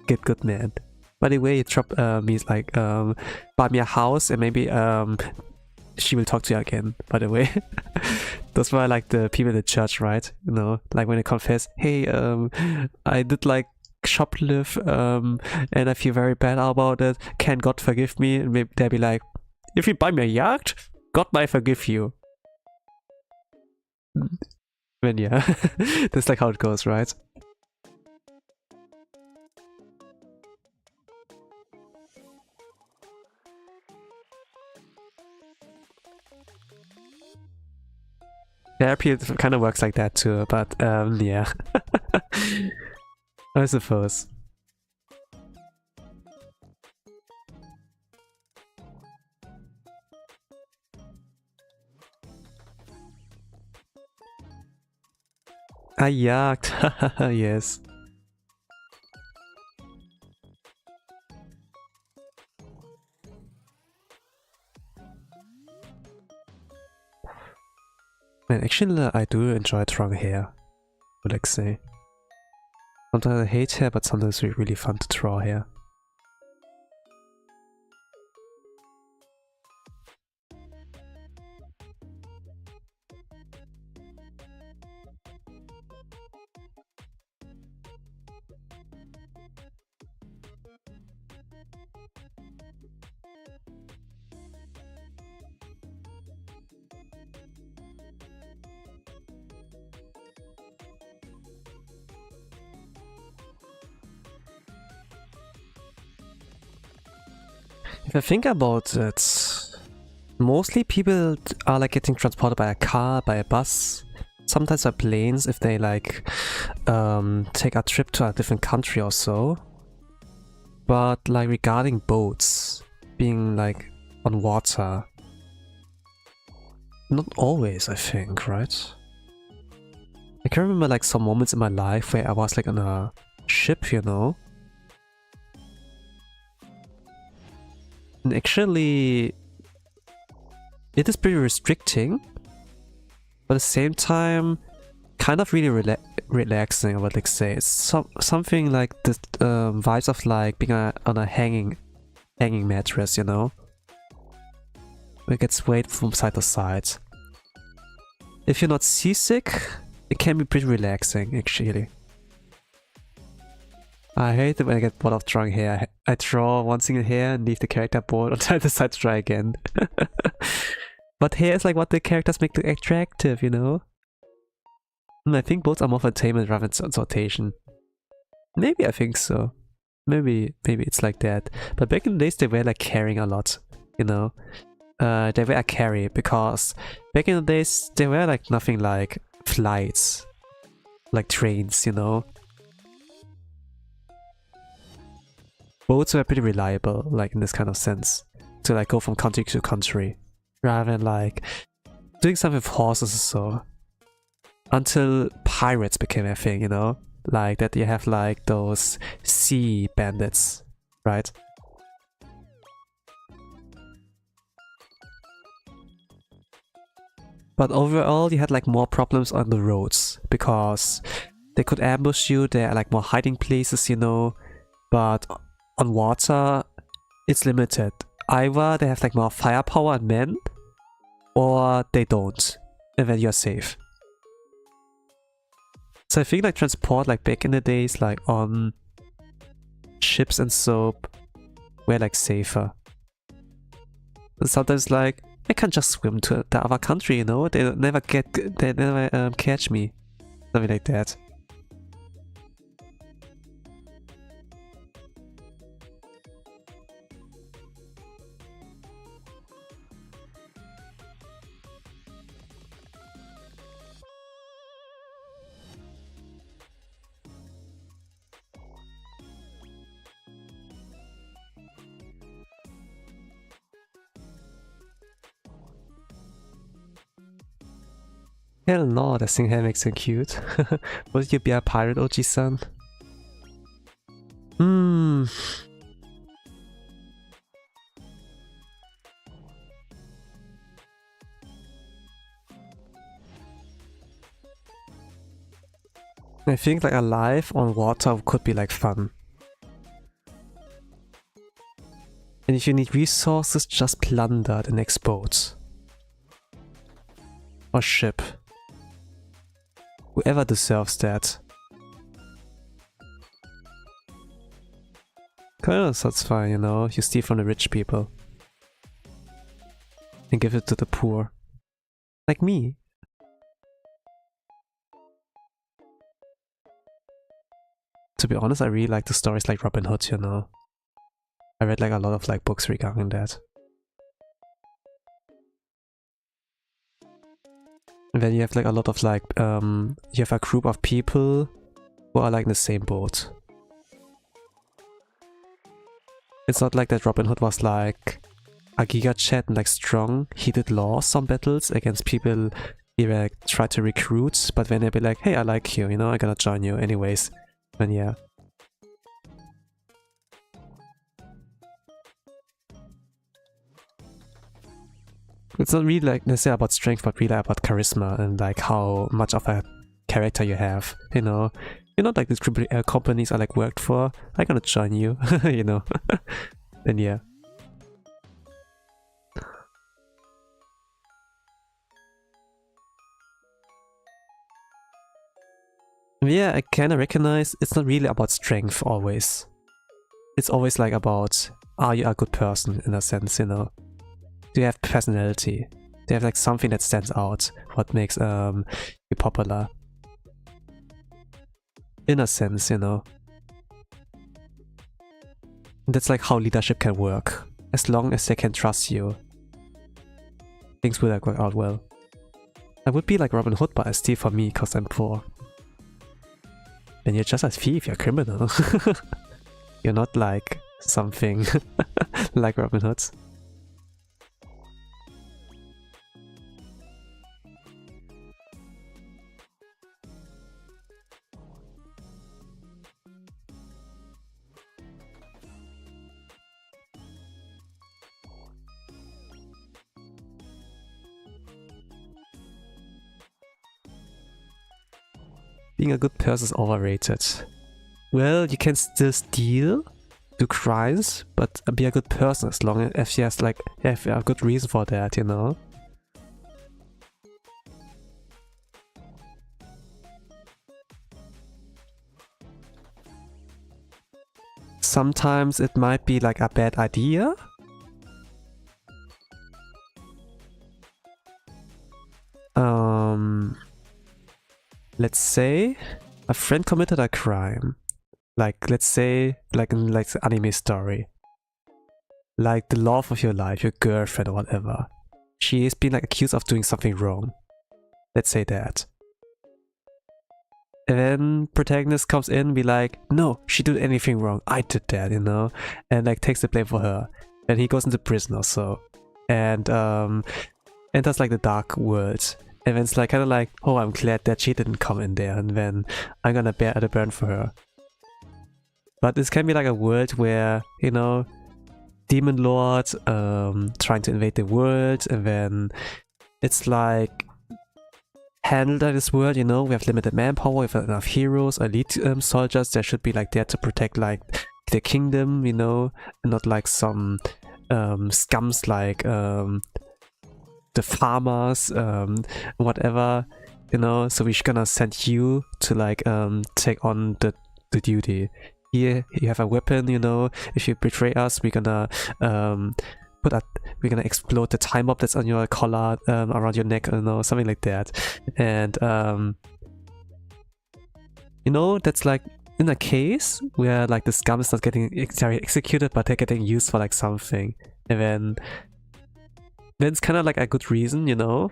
Get good, man. By the way, drop means like buy me a house and maybe she will talk to you again, by the way. Those were like the people in the church, right? You know, like when they confess, hey, I did like shoplift and I feel very bad about it. Can God forgive me? And maybe they'll be like, if you buy me a yacht, God might forgive you. Then yeah, that's like how it goes, right? Therapy kind of works like that too, but yeah. I suppose. I yacht. Yes. Man, actually, I do enjoy drawing hair, would I say. Sometimes I hate hair, but sometimes it's really fun to draw hair. If I think about it, mostly people are like getting transported by a car, by a bus, sometimes by planes if they like take a trip to a different country or so. But like regarding boats being like on water, not always, I think, right? I can remember like some moments in my life where I was like on a ship, you know? And actually, it is pretty restricting, but at the same time, kind of really relaxing, I would like say. It's something like the vibes of like being on a hanging mattress, you know? Where it gets swayed from side to side. If you're not seasick, it can be pretty relaxing, actually. I hate it when I get bored of drawing hair. I draw one single hair and leave the character bored until I decide to try again. But hair is like what the characters make look attractive, you know? And I think both are more for entertainment rather than sortation. Maybe I think so. Maybe it's like that. But back in the days they were like carrying a lot, you know? They were a carry because back in the days there were like nothing like flights, like trains, you know? Boats were pretty reliable, like in this kind of sense, to like go from country to country, rather than like doing something with horses or so. Until pirates became a thing, you know? Like that you have like those sea bandits, right? But overall you had like more problems on the roads, because they could ambush you, there are like more hiding places, you know? But on water, it's limited. Either they have like more firepower and men, or they don't, and then you're safe. So I think like transport like back in the days, like on ships and so, were like safer. And sometimes like I can't just swim to the other country, you know? They never catch me, something like that. Hell no, that thing here makes him cute. Would you be a pirate, Oji-san? I think like a life on water could be like fun. And if you need resources, just plunder the next boat. Or ship. Whoever deserves that. Kinda sounds fine, you know? You steal from the rich people. And give it to the poor. Like me. To be honest, I really like the stories like Robin Hood, you know? I read like a lot of like books regarding that. And then you have like a lot of like, you have a group of people who are like in the same boat. It's not like that Robin Hood was like a giga chat and like strong. He did lost some battles against people he like tried to recruit, but then they'd be like, hey, I like you, you know, I'm gonna join you anyways. And yeah. It's not really like necessarily about strength, but really about charisma and like how much of a character you have, you know? You're not like these companies I like worked for, I'm gonna join you, you know? And yeah. Yeah, I kinda recognize it's not really about strength always. it's always like about, are you a good person in a sense, you know? Do you have personality? Do you have like something that stands out? What makes you popular? In a sense, you know? And that's like how leadership can work. As long as they can trust you, things will like work out well. I would be like Robin Hood, but I steal for me because I'm poor. And you're just a thief, you're a criminal. You're not like something like Robin Hood. Being a good person is overrated. Well, you can still steal, do crimes, but be a good person as long as you have like a good reason for that, you know? Sometimes it might be like a bad idea. Let's say a friend committed a crime. Like, let's say, like in like the anime story. Like the love of your life, your girlfriend or whatever. She has been like accused of doing something wrong. Let's say that. And then protagonist comes in and be like, no, she did anything wrong. I did that, you know? And like takes the blame for her. And he goes into prison or so. And enters like the dark world. And then it's like kind of like, oh, I'm glad that she didn't come in there, and then I'm gonna bear the burn for her. But this can be like a world where, you know, demon lord trying to invade the world, and then it's like handled by this world, you know, we have limited manpower, we have enough heroes, elite soldiers that should be like there to protect like the kingdom, you know, and not like some scums like the farmers, whatever, you know. So we're gonna send you to like take on the duty. Here you have a weapon, you know. If you betray us, we're gonna explode the time bomb that's on your collar, around your neck, you know, something like that. And you know, that's like in a case where like the scum is not getting executed, but they're getting used for like something, and then it's kind of like a good reason, you know,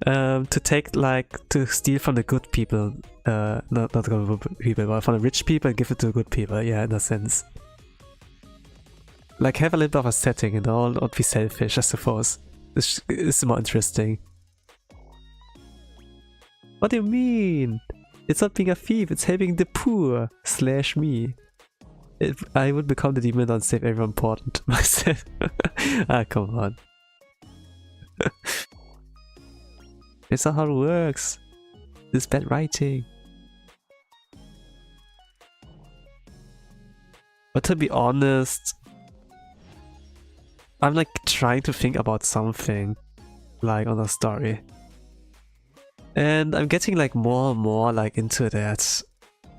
to take like, to steal from the good people, not the good people, but from the rich people and give it to the good people, yeah, in a sense. Like have a little bit of a setting, you know, not be selfish, I suppose. This is more interesting. What do you mean? It's not being a thief, it's helping the poor, / me. I would become the demon and save everyone important myself. Ah, come on. It's not how it works. This bad writing. But to be honest, I'm like trying to think about something like on a story. And I'm getting like more and more like into that.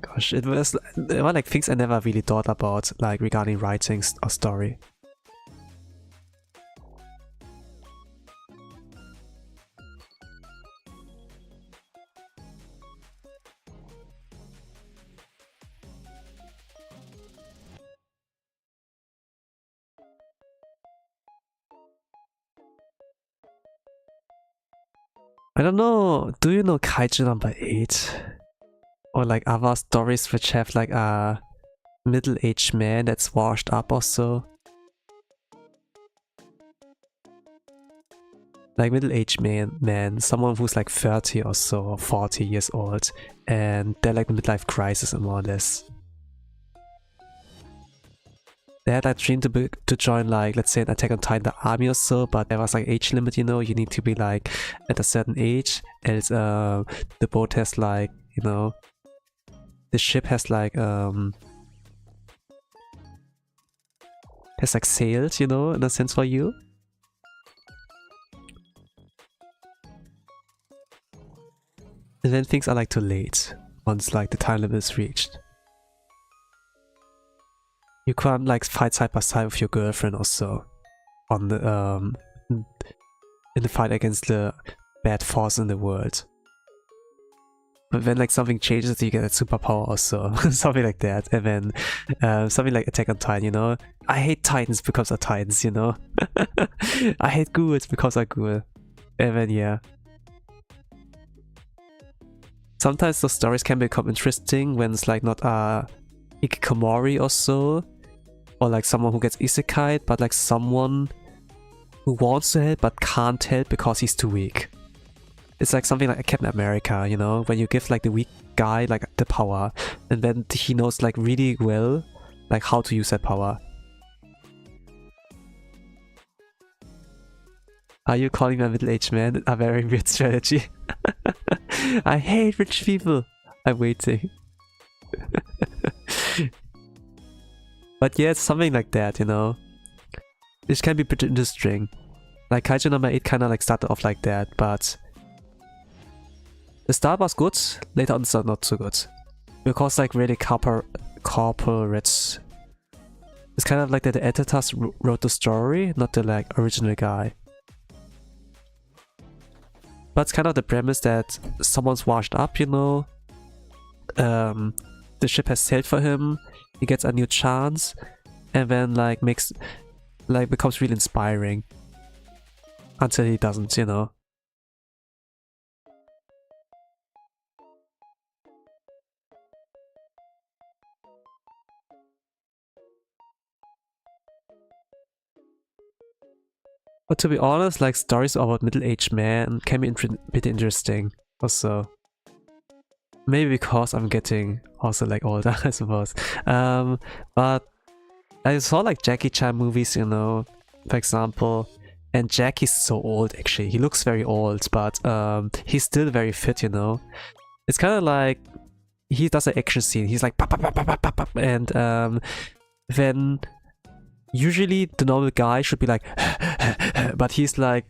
Gosh, it was like things I never really thought about, like regarding writing or story. I don't know, do you know Kaiju number 8? Or like other stories which have like a middle-aged man that's washed up or so? Like middle-aged man, someone who's like 30 or so, or 40 years old, and they're like midlife crisis and more or less. They had that dream to join like, let's say, an Attack on Titan the army or so, but there was like age limit, you know, you need to be like at a certain age, else the boat has like, you know, the ship has like sailed, you know, in a sense for you. And then things are like too late. once like the time limit is reached. You can't like fight side by side with your girlfriend also on the in the fight against the bad force in the world. But when like something changes, you get a superpower also, something like that. And then something like Attack on Titan, you know. I hate Titans because of Titans, you know. I hate ghouls because of ghoul. And then yeah. Sometimes those stories can become interesting when it's like not a hikikomori or so, or like someone who gets isekai'd, but like someone who wants to help but can't help because he's too weak. It's like something like Captain America, you know, when you give like the weak guy like the power, and then he knows like really well like how to use that power. Are you calling me a middle-aged man? A very weird strategy. I hate rich people. I'm waiting. But yeah, it's something like that, you know. This can be pretty interesting. Like Kaiju number 8 kinda like started off like that, but the start was good, later on it's not so good. Because like really corporates. It's kind of like that the editors wrote the story, not the like original guy. But it's kind of the premise that someone's washed up, you know. The ship has sailed for him, he gets a new chance, and then like becomes really inspiring. Until he doesn't, you know. But to be honest, like stories about middle-aged men can be pretty interesting also. Maybe because I'm getting also like older, I suppose. But I saw like Jackie Chan movies, you know, for example. And Jackie's so old actually. He looks very old, but he's still very fit, you know. It's kind of like he does an action scene. He's like pop, pop, pop, pop, pop, pop, and then usually the normal guy should be like but he's like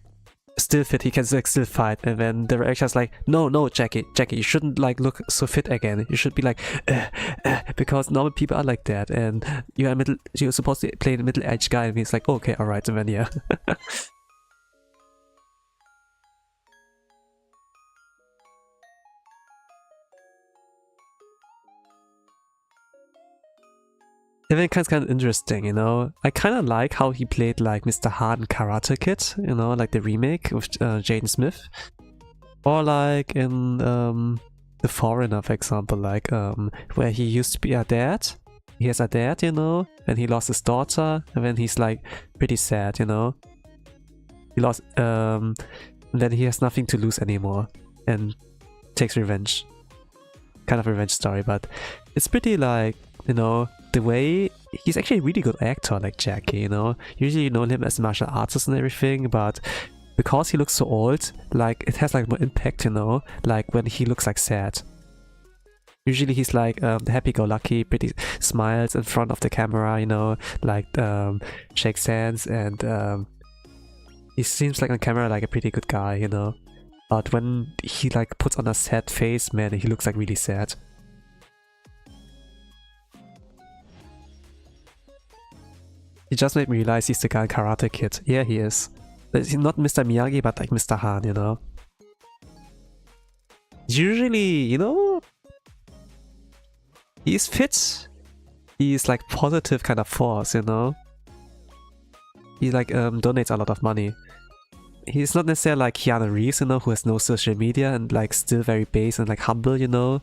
still fit, he can like still fight, and then the director's like, no Jackie, you shouldn't like look so fit again, you should be like because normal people are like that, and you're supposed to play the middle-aged guy, and he's like, okay, alright, and then yeah. And then it's kind of interesting, you know. I kind of like how he played like Mr. Hart in Karate Kid, you know, like the remake with Jaden Smith. Or like in The Foreigner, for example, like where he used to be a dad. He has a dad, you know, and he lost his daughter, and then he's like pretty sad, you know. He lost, and then he has nothing to lose anymore, and takes revenge. Kind of a revenge story, but it's pretty like, you know, the way he's actually a really good actor, like Jackie, you know. Usually you know him as a martial artist and everything, but because he looks so old, like it has like more impact, you know, like when he looks like sad. Usually he's like happy-go-lucky, pretty smiles in front of the camera, you know, like shakes hands, and he seems like on camera like a pretty good guy, you know. But when he like puts on a sad face, man, he looks like really sad. He just made me realize he's the guy in Karate Kid. Yeah, he is. He's not Mr. Miyagi, but like Mr. Han, you know. Usually, you know, he's fit. He's like positive kind of force, you know. He like donates a lot of money. He's not necessarily like Keanu Reeves, you know, who has no social media and like still very base and like humble, you know.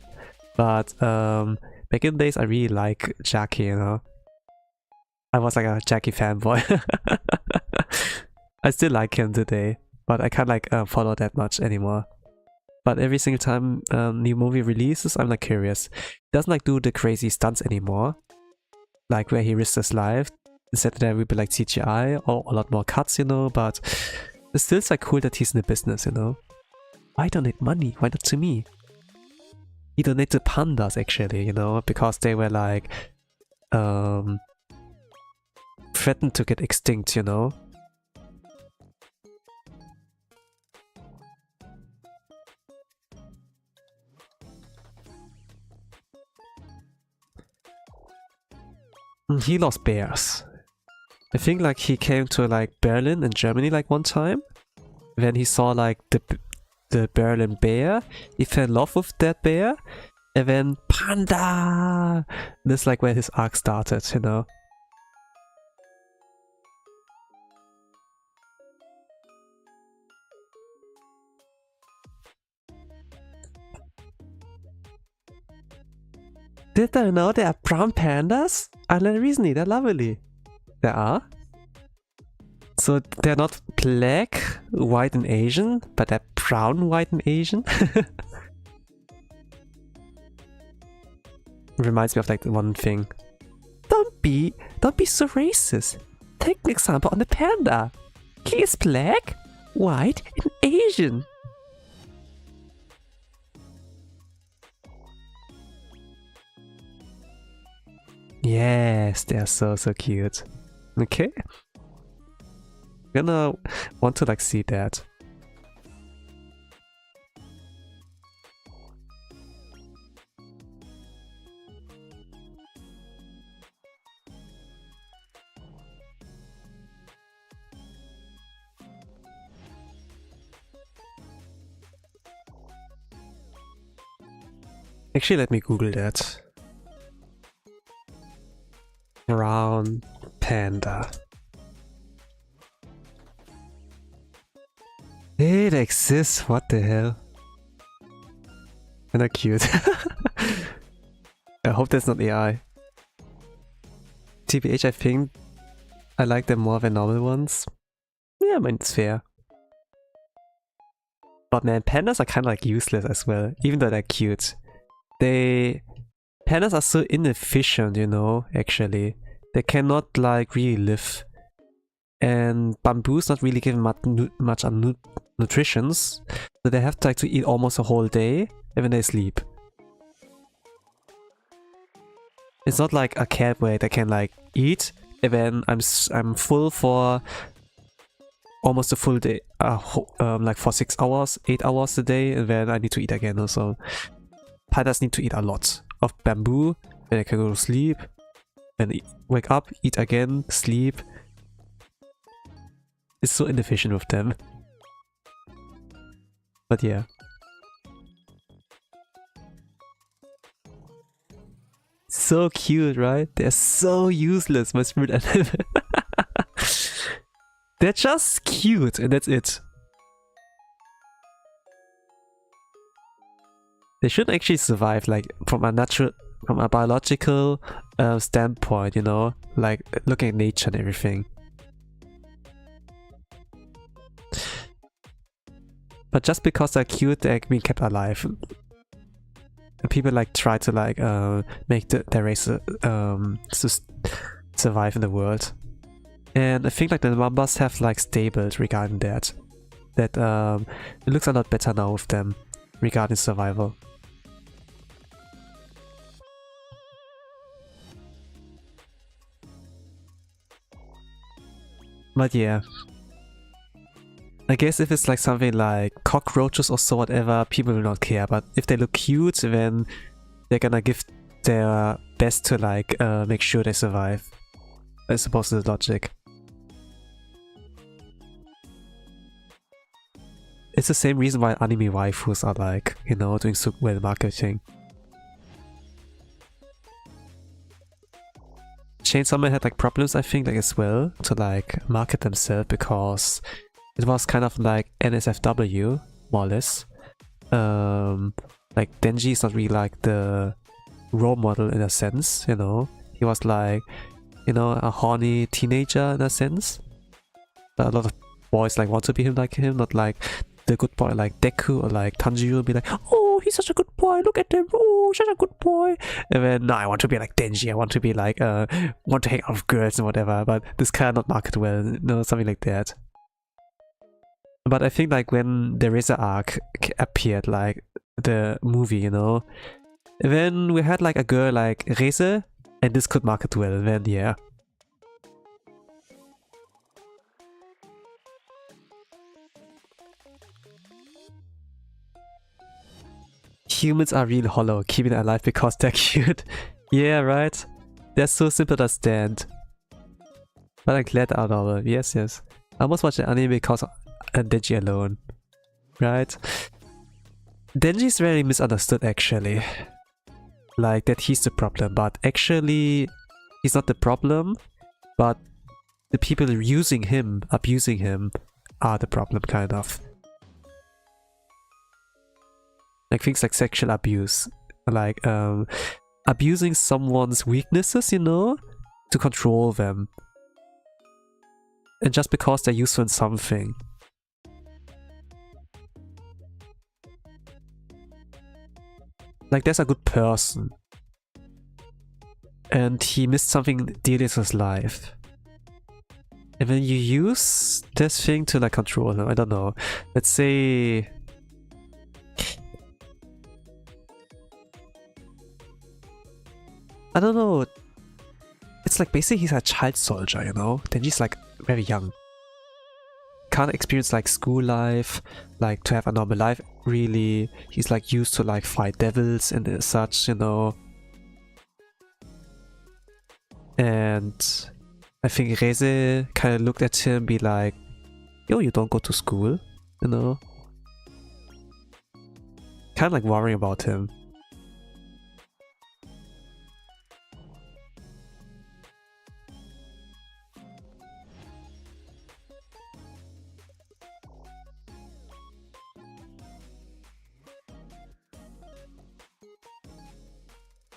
But back in the days, I really like Jackie, you know. I was like a Jackie fanboy. I still like him today, but I can't like follow that much anymore. But every single time new movie releases, I'm like curious. He doesn't like do the crazy stunts anymore, like where he risks his life. Instead there will be like CGI or a lot more cuts, you know, but it's still like cool that he's in the business, you know. Why donate money? Why not to me? He donated pandas actually, you know, because they were like threatened to get extinct, you know. He loves bears. I think like he came to like Berlin in Germany like one time. When he saw like the Berlin bear, he fell in love with that bear. And then Panda! This is like where his arc started, you know. Did I know there are brown pandas? I learned recently, they're lovely. There are. So they're not black, white and Asian, but they're brown, white and Asian. Reminds me of like one thing. Don't be so racist. Take an example on the panda. He is black, white and Asian. Yes, they are so cute. Okay. Gonna want to like see that. Actually, let me Google that. Brown panda. It exists, what the hell? Kinda cute. I hope that's not AI. TBH, I think I like them more than normal ones. Yeah, I mean, it's fair. But man, pandas are kinda like useless as well, even though they're cute. Pandas are so inefficient, you know, actually. They cannot like really live. And bamboo's not really given much nutrition, so they have to like to eat almost a whole day, and then they sleep. It's not like a cat where they can like eat, and then I'm full for almost a full day, like for 6 hours, 8 hours a day, and then I need to eat again also. Pandas need to eat a lot of bamboo, then they can go to sleep, then wake up, eat again, sleep. It's so inefficient with them. But yeah. So cute, right? They're so useless, my spirit animal. They're just cute, and that's it. They shouldn't actually survive, like, from a biological standpoint, you know? Like, looking at nature and everything. But just because they're cute, they're being kept alive. And people like try to like make their race survive in the world. And I think like the numbers have like stabled regarding that. That it looks a lot better now with them regarding survival. But yeah. I guess if it's like something like cockroaches or so whatever, people will not care. But if they look cute, then they're gonna give their best to like make sure they survive. I suppose the logic. It's the same reason why anime waifus are like, you know, doing so well marketing. Chainsaw Man had like problems, I think, like as well to like market themselves because it was kind of like NSFW, more or less. Like Denji is not really like the role model in a sense, you know. He was like, you know, a horny teenager in a sense. A lot of boys like want to be like him, not like the good boy like Deku or like Tanjiro be like, oh, he's such a good boy, look at him, oh, such a good boy. And then, no, I want to be like Denji, I want to be like, want to hang out with girls and whatever, but this cannot market well, you know, something like that. But I think like when the Razor arc appeared, like the movie, you know, then we had like a girl like Razor, and this could market well, then yeah. Humans are really hollow, keeping it alive because they're cute. Yeah, right? They're so simple to understand. But I'm glad out of it. Yes, yes. I almost watched the anime because of Denji alone. Right? Denji is very misunderstood actually. Like that he's the problem, but actually he's not the problem, but the people using him, abusing him, are the problem kind of. Like things like sexual abuse. Like abusing someone's weaknesses, you know, to control them. And just because they're useful in something. Like there's a good person. And he missed something dearly in his life. And then you use this thing to like control him, I don't know. Let's say... I don't know. It's like basically he's a child soldier, you know? Denji's like very young. Can't experience like school life, like to have a normal life really. He's like used to like fight devils and such, you know. And I think Reze kind of looked at him be like, yo, you don't go to school, you know? Kind of like worrying about him.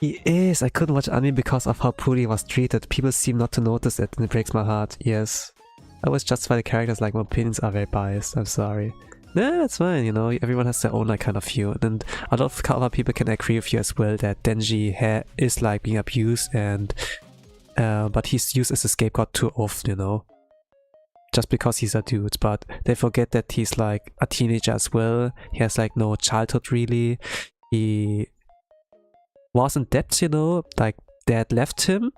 He is! I couldn't watch anime because of how poorly he was treated. People seem not to notice it and it breaks my heart. Yes. I always justify the characters like my opinions are very biased. I'm sorry. Nah, that's fine, you know, everyone has their own like kind of view. And a lot of other people can agree with you as well that Denji is like being abused and but he's used as a scapegoat too often, you know. Just because he's a dude, but they forget that he's like a teenager as well. He has like no childhood really. He was in debt, you know, like dad left him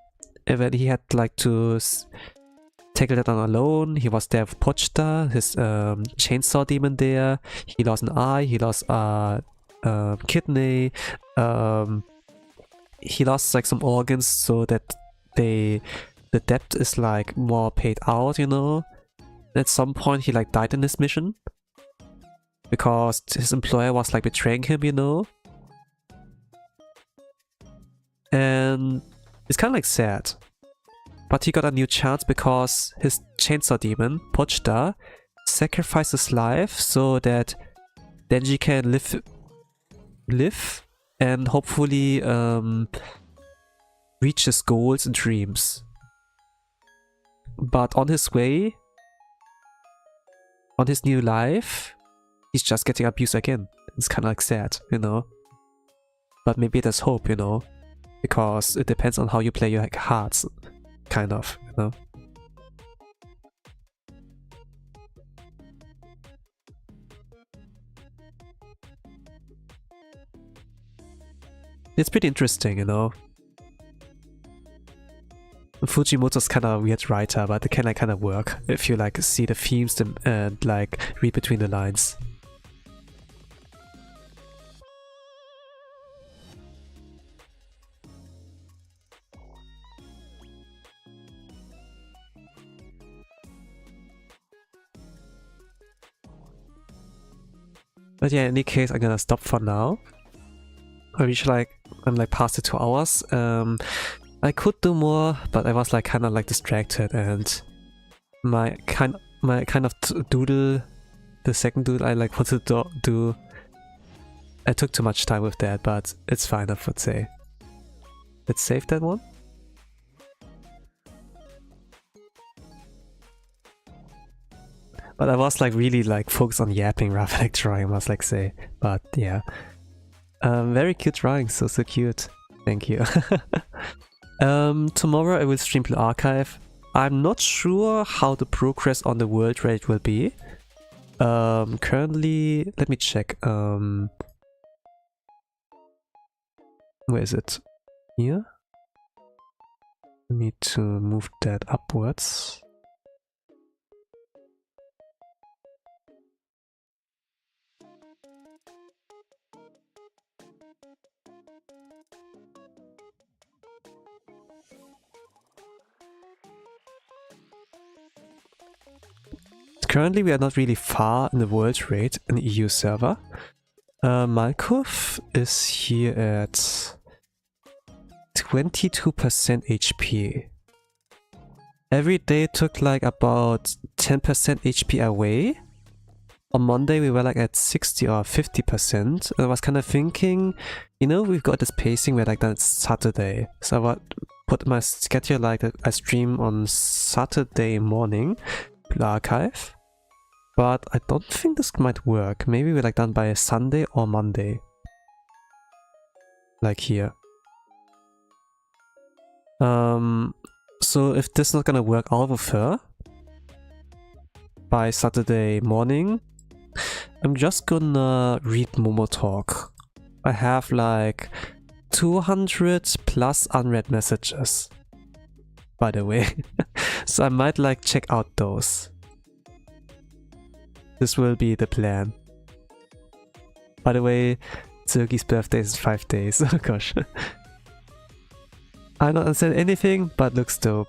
and then he had like to tackle that on alone. He was there with Pochta, his chainsaw demon there. He lost an eye, he lost a kidney, he lost like some organs so that the debt is like more paid out, you know. At some point he like died in this mission because his employer was like betraying him, you know. And it's kind of like sad. But he got a new chance because his chainsaw demon, Pochta, sacrificed his life so that Denji can live and hopefully reach his goals and dreams. But on his way, on his new life, he's just getting abused again. It's kind of like sad, you know. But maybe there's hope, you know. Because it depends on how you play your cards, kind of, you know. It's pretty interesting, you know. Fujimoto's kind of a weird writer, but it can like kind of work if you like see the themes and like read between the lines. But yeah, in any case, I'm gonna stop for now. I reached like, I'm like past the 2 hours. I could do more, but I was like kind of like distracted and my kind of doodle, the second doodle I like wanted to do, I took too much time with that, but it's fine, I would say. Let's save that one. But I was like really like focused on yapping rather than like drawing, I must like say. But yeah. Very cute drawing, so cute. Thank you. Tomorrow I will stream Blue Archive. I'm not sure how the progress on the world rate will be. Currently, let me check. Where is it? Here? I need to move that upwards. currently we are not really far in the world rate in the EU server. Malkov is here at 22% HP. Every day took like about 10% HP away. On Monday we were like at 60 or 50%. I was kind of thinking, you know, we've got this pacing where like that's Saturday. So I would put my schedule like I stream on Saturday morning, archive. But I don't think this might work. Maybe we're like done by Sunday or Monday. Like here. So if this is not gonna work out with her by Saturday morning, I'm just gonna read Momo Talk. I have like 200 plus unread messages, by the way. So I might like check out those. This will be the plan. By the way, Zergi's birthday is 5 days. Oh gosh. I don't understand anything, but looks dope.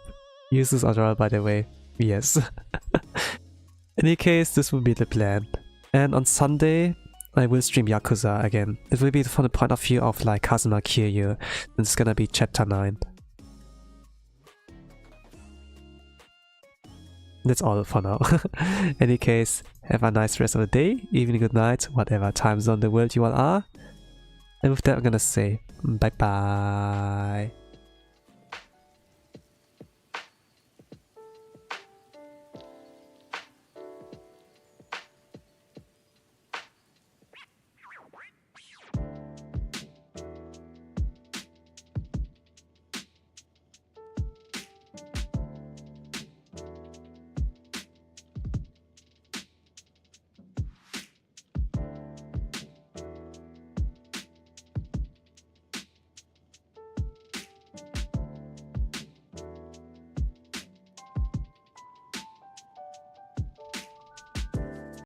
Uses Aurora, by the way. Yes. In any case, this will be the plan. And on Sunday, I will stream Yakuza again. It will be from the point of view of like Kazuma Kiryu. And it's gonna be chapter 9. That's all for now. In any case, have a nice rest of the day, evening, good night, whatever time zone in the world you all are. And with that, I'm gonna say bye bye.